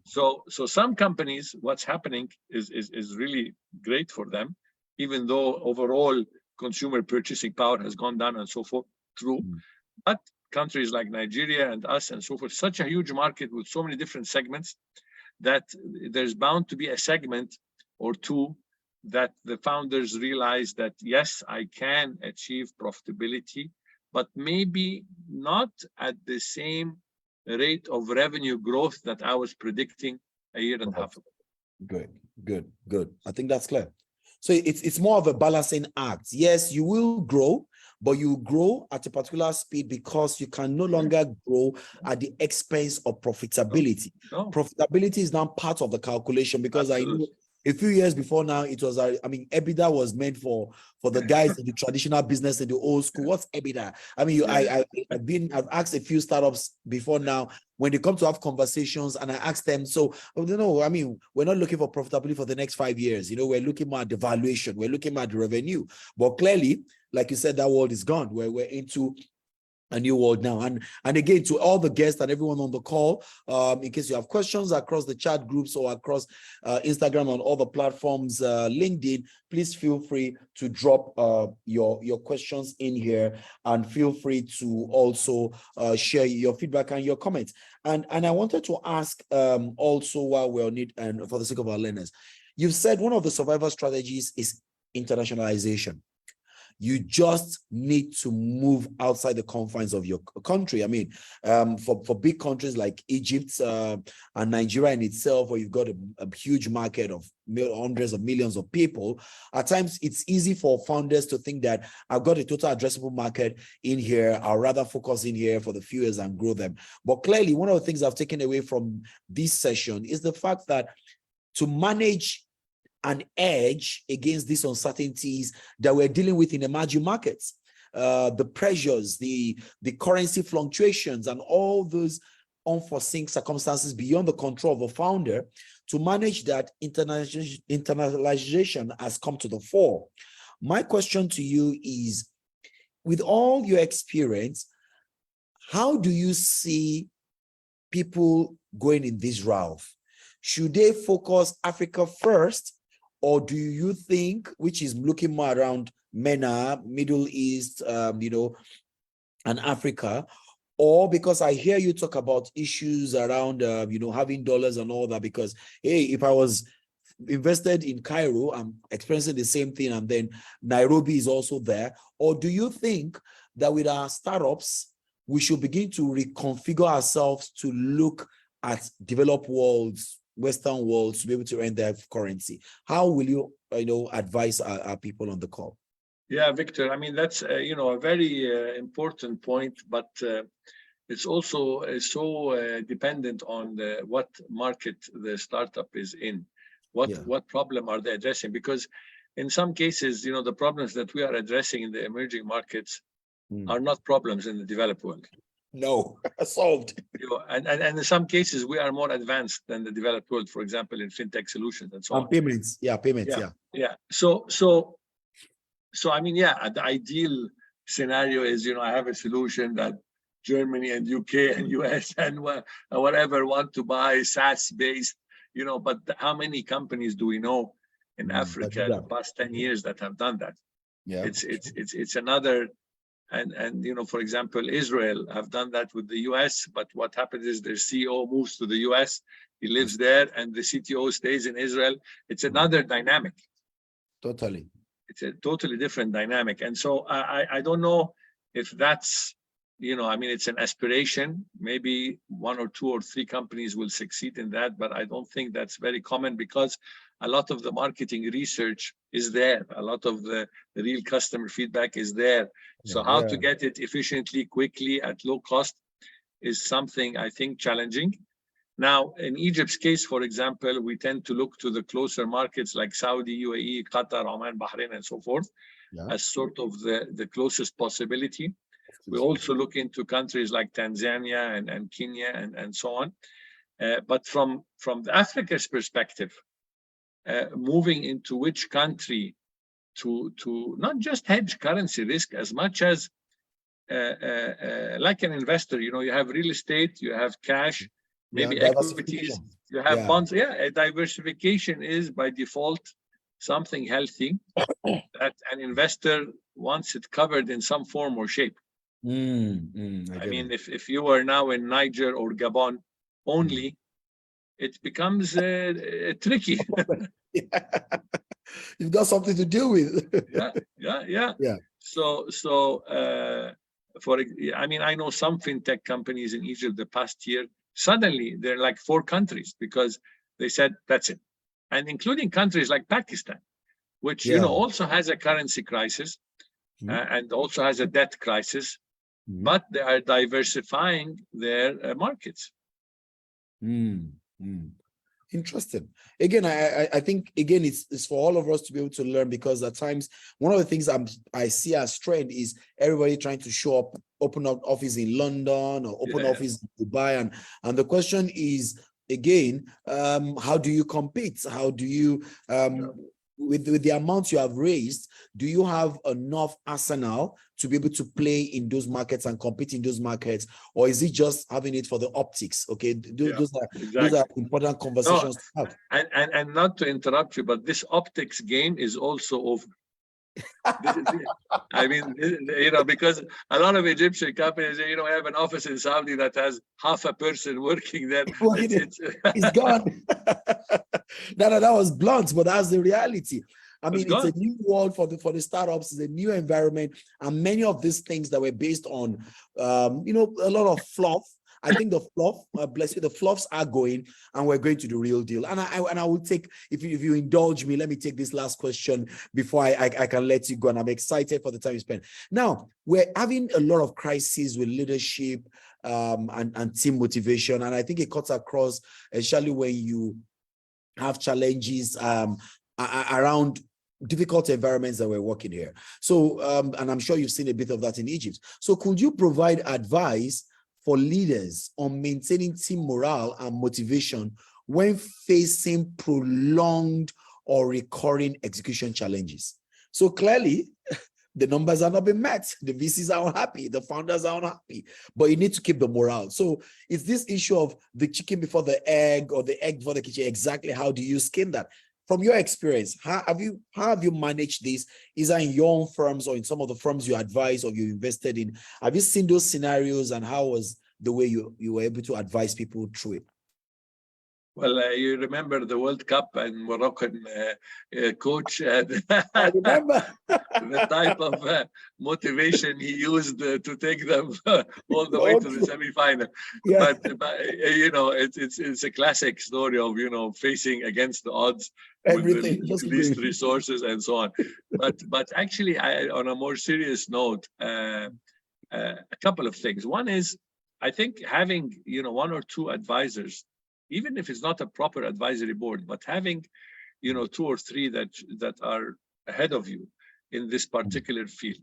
So some companies, what's happening is really great for them, even though overall consumer purchasing power has gone down and so forth, true. But countries like Nigeria and us and so forth, such a huge market with so many different segments, that there's bound to be a segment or two that the founders realize that, yes, I can achieve profitability, but maybe not at the same rate of revenue growth that I was predicting a year and a half ago. Good. I think that's clear. So it's more of a balancing act. Yes, you will grow, but you grow at a particular speed because you can no longer grow at the expense of profitability. No. Profitability is now part of the calculation, because Absolutely. I know a few years before now, it was, EBITDA was meant for the guys in the traditional business in the old school. What's EBITDA? I mean, I've asked a few startups before now, when they come to have conversations, and I ask them, so, I mean, we're not looking for profitability for the next 5 years. We're looking more at the valuation, we're looking at the revenue. But clearly, like you said, that world is gone, where we're into a new world now. And again, to all the guests and everyone on the call, in case you have questions across the chat groups or across Instagram and all the platforms, LinkedIn, please feel free to drop your questions in here, and feel free to also share your feedback and your comments. And I wanted to ask also, while we're on it, and for the sake of our learners, you've said one of the survival strategies is internationalization. You just need to move outside the confines of your country. I mean, for big countries like Egypt and Nigeria in itself, where you've got a huge market of hundreds of millions of people, at times it's easy for founders to think that I've got a total addressable market in here. I'll rather focus in here for the few years and grow them. But clearly, one of the things I've taken away from this session is the fact that to manage an edge against these uncertainties that we're dealing with in emerging markets, the pressures, the currency fluctuations, and all those unforeseen circumstances beyond the control of a founder, to manage that, internationalization has come to the fore. My question to you is, with all your experience, how do you see people going in this route? Should they focus Africa first, or do you think, which is looking more around MENA, Middle East, and Africa, or because I hear you talk about issues around, having dollars and all that, because, hey, if I was invested in Cairo, I'm experiencing the same thing, and then Nairobi is also there? Or do you think that with our startups, we should begin to reconfigure ourselves to look at developed worlds, Western worlds, to be able to earn their currency? How will you, advise our people on the call? Yeah, Victor, I mean, that's, a very important point, but it's also so dependent on what market the startup is in. What problem are they addressing? Because in some cases, the problems that we are addressing in the emerging markets are not problems in the developed world. No, solved. And in some cases, we are more advanced than the developed world, for example, in fintech solutions and so on. Payments. Yeah. So I mean, the ideal scenario is, I have a solution that Germany and UK and US and whatever want to buy SaaS-based, but how many companies do we know in Africa in the past 10 years that have done that? Yeah. It's another. And for example, Israel have done that with the US, but what happens is their CEO moves to the US, he lives there, and the CTO stays in Israel. It's another dynamic. Totally. It's a totally different dynamic. And so I don't know if that's, it's an aspiration. Maybe 1 or 2 or 3 companies will succeed in that, but I don't think that's very common, because a lot of the marketing research is there. A lot of the real customer feedback is there. So how to get it efficiently, quickly, at low cost is something I think challenging. Now, in Egypt's case, for example, we tend to look to the closer markets like Saudi, UAE, Qatar, Oman, Bahrain, and so forth, as sort of the closest possibility. We also look into countries like Tanzania and Kenya and so on. But from the Africa's perspective, moving into which country to not just hedge currency risk as much as like an investor, you have real estate, you have cash, maybe equities, you have bonds. A diversification is by default something healthy that an investor wants it covered in some form or shape. I mean, if you are now in Niger or Gabon only, it becomes tricky. You've got something to do with. Yeah. So I know some fintech companies in Egypt the past year, suddenly they're like 4 countries, because they said that's it. And including countries like Pakistan, which also has a currency crisis and also has a debt crisis, but they are diversifying their markets. Interesting. Again, I think it's for all of us to be able to learn, because at times one of the things I see as trend is everybody trying to show up, open up office in London or open office in Dubai, and the question is again, how do you compete? How do you with the amount you have raised, do you have enough arsenal to be able to play in those markets and compete in those markets, or is it just having it for the optics? Okay, those are important conversations to have. And not to interrupt you, but this optics game is also over. I mean, you know, because a lot of Egyptian companies, you know, have an office in Saudi that has half a person working there. It's gone. No, that was blunt, but that's the reality. I mean, it's a new world for the startups. It's a new environment, and many of these things that were based on, you know, a lot of fluff. I think the fluff, bless you, the fluffs are going, and we're going to the real deal. And I will take, if you indulge me, let me take this last question before I can let you go. And I'm excited for the time you spend. Now, we're having a lot of crises with leadership and team motivation, and I think it cuts across, especially when you have challenges around difficult environments that we're working here. So, and I'm sure you've seen a bit of that in Egypt. So could you provide advice for leaders on maintaining team morale and motivation when facing prolonged or recurring execution challenges? So clearly, the numbers are not being met. The VCs are unhappy. The founders are unhappy. But you need to keep the morale. So it's this issue of the chicken before the egg or the egg before the kitchen. Exactly how do you skin that? From your experience, how have you managed this? Is that in your own firms or in some of the firms you advise or you invested in? Have you seen those scenarios, and how was the way you were able to advise people through it? Well, you remember the World Cup and Moroccan coach. I remember the type of motivation he used to take them all the way to the semi-final. Yeah. But you know, it's a classic story of, you know, facing against the odds, everything, with the least resources and so on. But actually, on a more serious note, a couple of things. One is, I think having, you know, one or two advisors, even if it's not a proper advisory board, but having, you know, two or three that are ahead of you in this particular field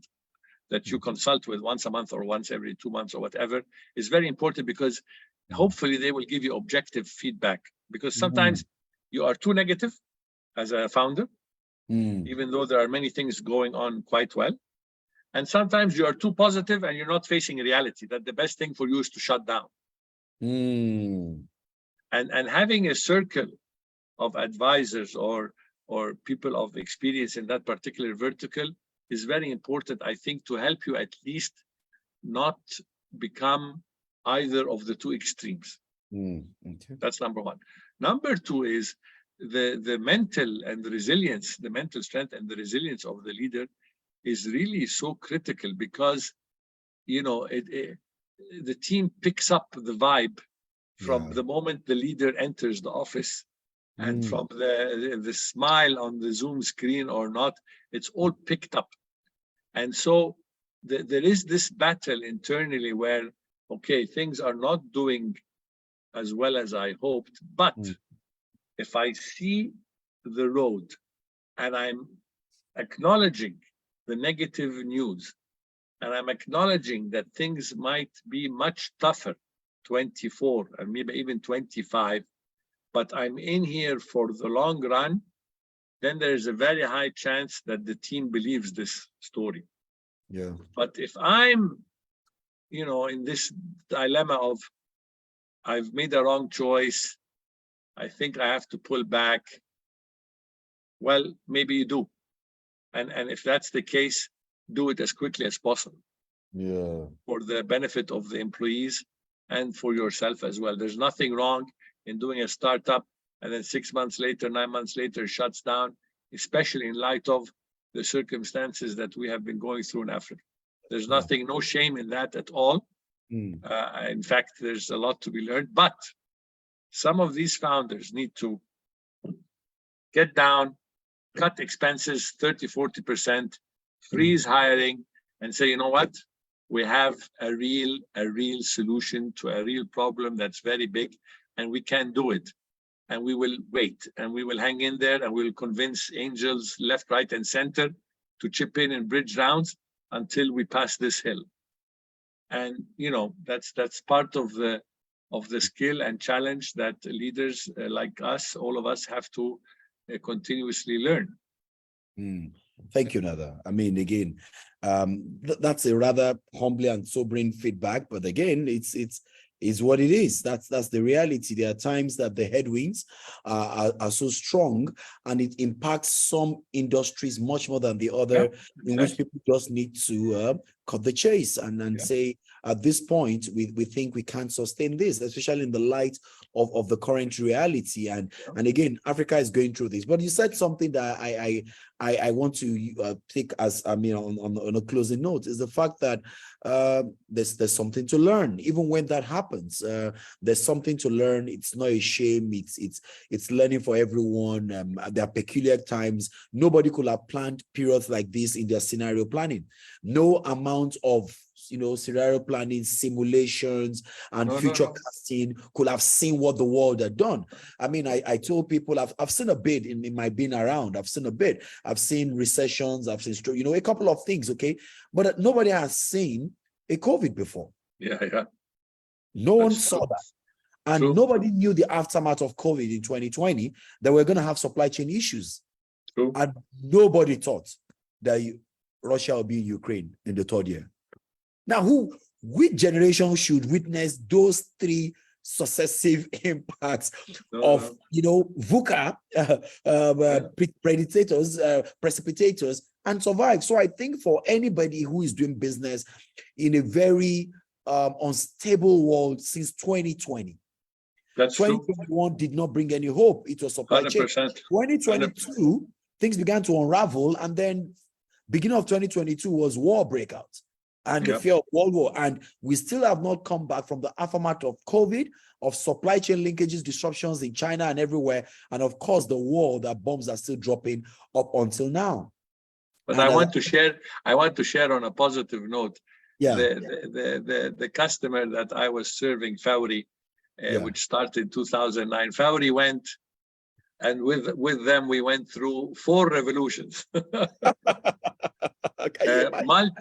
that you consult with once a month or once every 2 months or whatever is very important, because hopefully they will give you objective feedback, because sometimes you are too negative as a founder, even though there are many things going on quite well. And sometimes you are too positive and you're not facing reality, that the best thing for you is to shut down. And having a circle of advisors or people of experience in that particular vertical is very important, I think, to help you at least not become either of the two extremes. Okay. That's number one. Number two is the mental and the resilience, the mental strength and the resilience of the leader is really so critical, because, you know, the team picks up the vibe from the moment the leader enters the office, and from the smile on the Zoom screen or not, it's all picked up. And so there is this battle internally where, okay, things are not doing as well as I hoped, but if I see the road and I'm acknowledging the negative news, and I'm acknowledging that things might be much tougher 24 and maybe even 25, but I'm in here for the long run, then there's a very high chance that the team believes this story. Yeah. But if I'm, you know, in this dilemma of I've made a wrong choice, I think I have to pull back, well, maybe you do. And if that's the case, do it as quickly as possible. Yeah. For the benefit of the employees and for yourself as well. There's nothing wrong in doing a startup and then 6 months later, 9 months later, shuts down, especially in light of the circumstances that we have been going through in Africa. There's nothing, no shame in that at all. In fact, there's a lot to be learned, but some of these founders need to get down, cut expenses 30, 40%, freeze hiring, and say, you know what? We have a real solution to a real problem that's very big, and we can do it. And we will wait, and we will hang in there, and we will convince angels left, right, and center to chip in bridge rounds until we pass this hill. And you know, that's part of the skill and challenge that leaders like us, all of us, have to continuously learn. Thank you, Nader. I mean, again, that's a rather humbling and sobering feedback, but again, it's what it is. That's the reality. There are times that the headwinds are so strong, and it impacts some industries much more than the other, in which people just need to cut the chase and say, at this point, we think we can't sustain this, especially in the light of the current reality. And again, Africa is going through this. But you said something that I want to take as, I mean, on a closing note, is the fact that there's something to learn. Even when that happens, there's something to learn. It's not a shame. It's learning for everyone. There are peculiar times. Nobody could have planned periods like this in their scenario planning. No amount of scenario planning, simulations, and future casting could have seen what the world had done. I mean, I told people I've seen a bit in my being around. I've seen a bit. I've seen recessions. I've seen a couple of things. Okay, but nobody has seen a COVID before. Yeah. No one saw that, and nobody knew the aftermath of COVID in 2020 that we're going to have supply chain issues, and nobody thought that Russia will be in Ukraine in the third year. Now, which generation should witness those three successive impacts of VUCA, precipitators, and survive? So I think for anybody who is doing business in a very unstable world since 2020, that's 2021 did not bring any hope. It was supply chain. 2022, things began to unravel, and then beginning of 2022 was war breakout and the fear of World War. And we still have not come back from the aftermath of COVID, of supply chain linkages, disruptions in China and everywhere. And of course, the war that bombs are still dropping up until now. But I want to share on a positive note. Yeah. The customer that I was serving, Fowry, which started in 2009, Fowry went, and with them we went through 4 revolutions.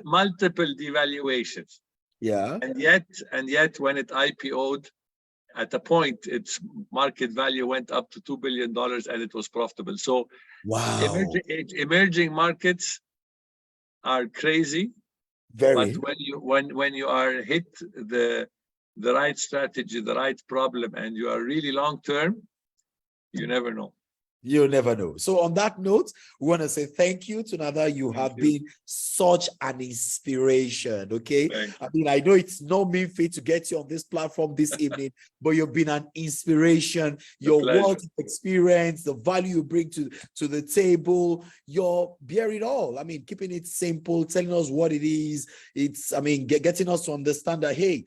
Multiple devaluations. Yeah. And yet when it IPO'd, at a point its market value went up to $2 billion and it was profitable. So wow. Emerging markets are crazy. Very. But when you are hit the right strategy, the right problem, and you are really long term, you never know. You never know. So on that note, we want to say thank you to Nader. You have been such an inspiration. Okay. I mean, I know it's no mean feat to get you on this platform this evening, but you've been an inspiration. Your wealth of experience, the value you bring to the table, you're bearing it all. I mean, keeping it simple, telling us what it is. It's, I mean, getting us to understand that, hey,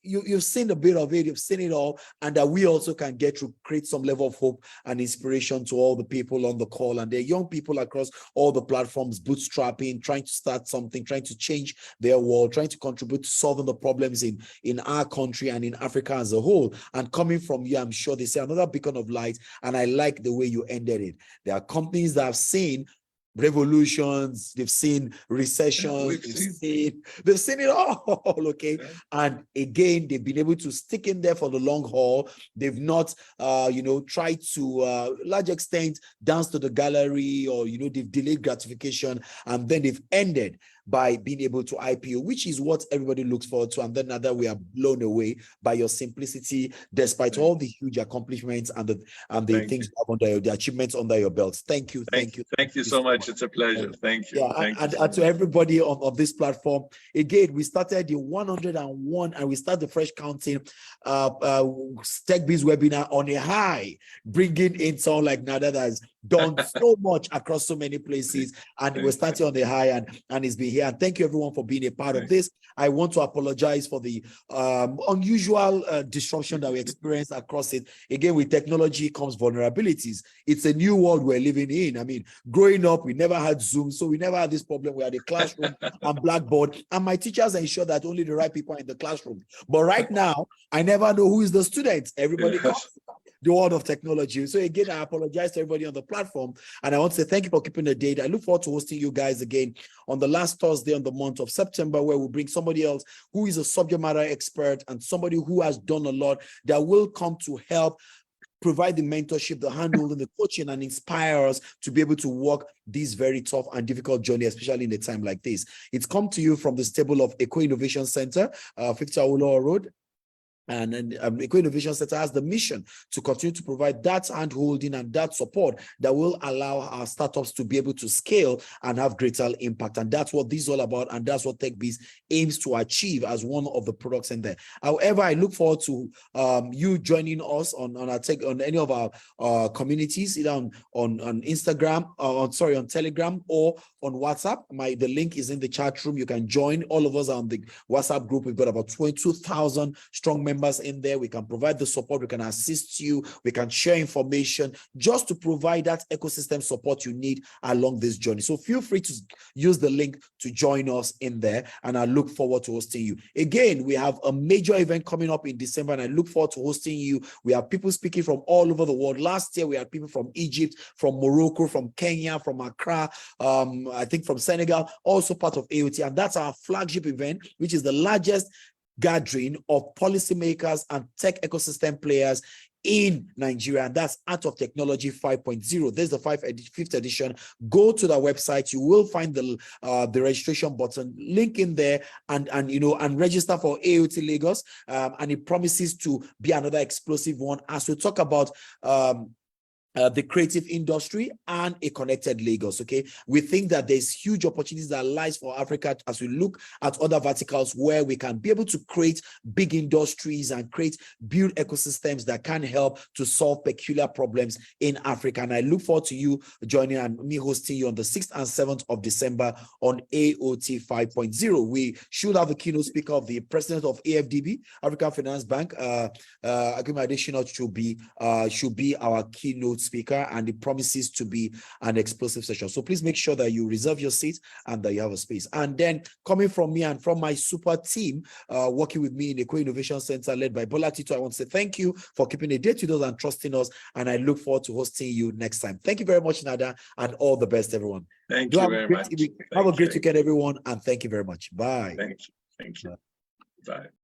you've seen a bit of it, you've seen it all, and that we also can get to create some level of hope and inspiration to all the people on the call. And they're young people across all the platforms, bootstrapping, trying to start something, trying to change their world, trying to contribute to solving the problems in our country and in Africa as a whole. And coming from you, I'm sure they say another beacon of light. And I like the way you ended it. There are companies that have seen revolutions, they've seen recessions, they've seen it all. Okay. And again, they've been able to stick in there for the long haul. They've not tried to large extent dance to the gallery, or they've delayed gratification, and then they've ended by being able to IPO, which is what everybody looks forward to. And then Nader, we are blown away by your simplicity, despite all the huge accomplishments and the things you have under the achievements under your belts. Thank you. Thank you so much. It's a pleasure. Thank you. Yeah, and to everybody on this platform, again, we started the 101 and we start the fresh counting Techbiz webinar on a high, bringing in someone like Nader that has done so much across so many places, and we're starting on the high, and it's been here. And thank you everyone for being a part of this. I want to apologize for the unusual disruption that we experienced across it. Again, with technology comes vulnerabilities. It's a new world we're living in. I mean, growing up, we never had Zoom, so we never had this problem. We had a classroom and Blackboard, and my teachers ensure that only the right people are in the classroom. But right now, I never know who is the student. Everybody comes the world of technology. So again, I apologize to everybody on the platform, and I want to say thank you for keeping the date. I look forward to hosting you guys again on the last Thursday on the month of September, where we'll bring somebody else who is a subject matter expert and somebody who has done a lot that will come to help provide the mentorship, the handholding, the coaching, and inspire us to be able to walk this very tough and difficult journey, especially in a time like this. It's come to you from the stable of Eco Innovation Center, 50 Awolowo Road. And then Eco Innovation Center has the mission to continue to provide that hand-holding and that support that will allow our startups to be able to scale and have greater impact. And that's what this is all about. And that's what Techbiz aims to achieve as one of the products in there. However, I look forward to you joining us on any of our communities, either on Instagram, on Telegram or on WhatsApp. The link is in the chat room. You can join. All of us are on the WhatsApp group. We've got about 22,000 strong members in there. We can provide the support, we can assist you, we can share information just to provide that ecosystem support you need along this journey. So feel free to use the link to join us in there, and I look forward to hosting you. Again, we have a major event coming up in December, and I look forward to hosting you. We have people speaking from all over the world. Last year, we had people from Egypt, from Morocco, from Kenya, from Accra, I think from Senegal, also part of AOT, and that's our flagship event, which is the largest gathering of policymakers and tech ecosystem players in Nigeria, and that's Art of Technology 5.0. There's the fifth edition. Go to the website. You will find the registration button, link in there, and register for AOT Lagos. And it promises to be another explosive one as we talk about the creative industry and a connected Lagos. Okay, we think that there's huge opportunities that lies for Africa as we look at other verticals where we can be able to create big industries and build ecosystems that can help to solve peculiar problems in Africa. And I look forward to you joining and me hosting you on the 6th and 7th of December on AOT 5.0. We should have a keynote speaker of the president of AFDB, African Finance Bank. Aguma Adesina should be our keynote speaker, and it promises to be an explosive session. So please make sure that you reserve your seat and that you have a space. And then coming from me and from my super team working with me in the Eco Innovation Center led by Bola Tito, I want to say thank you for keeping a date with us and trusting us, and I look forward to hosting you next time. Thank you very much, Nader, and all the best, everyone. Thank you very much. Have a great weekend, everyone, and thank you very much. Bye. Thank you. Bye.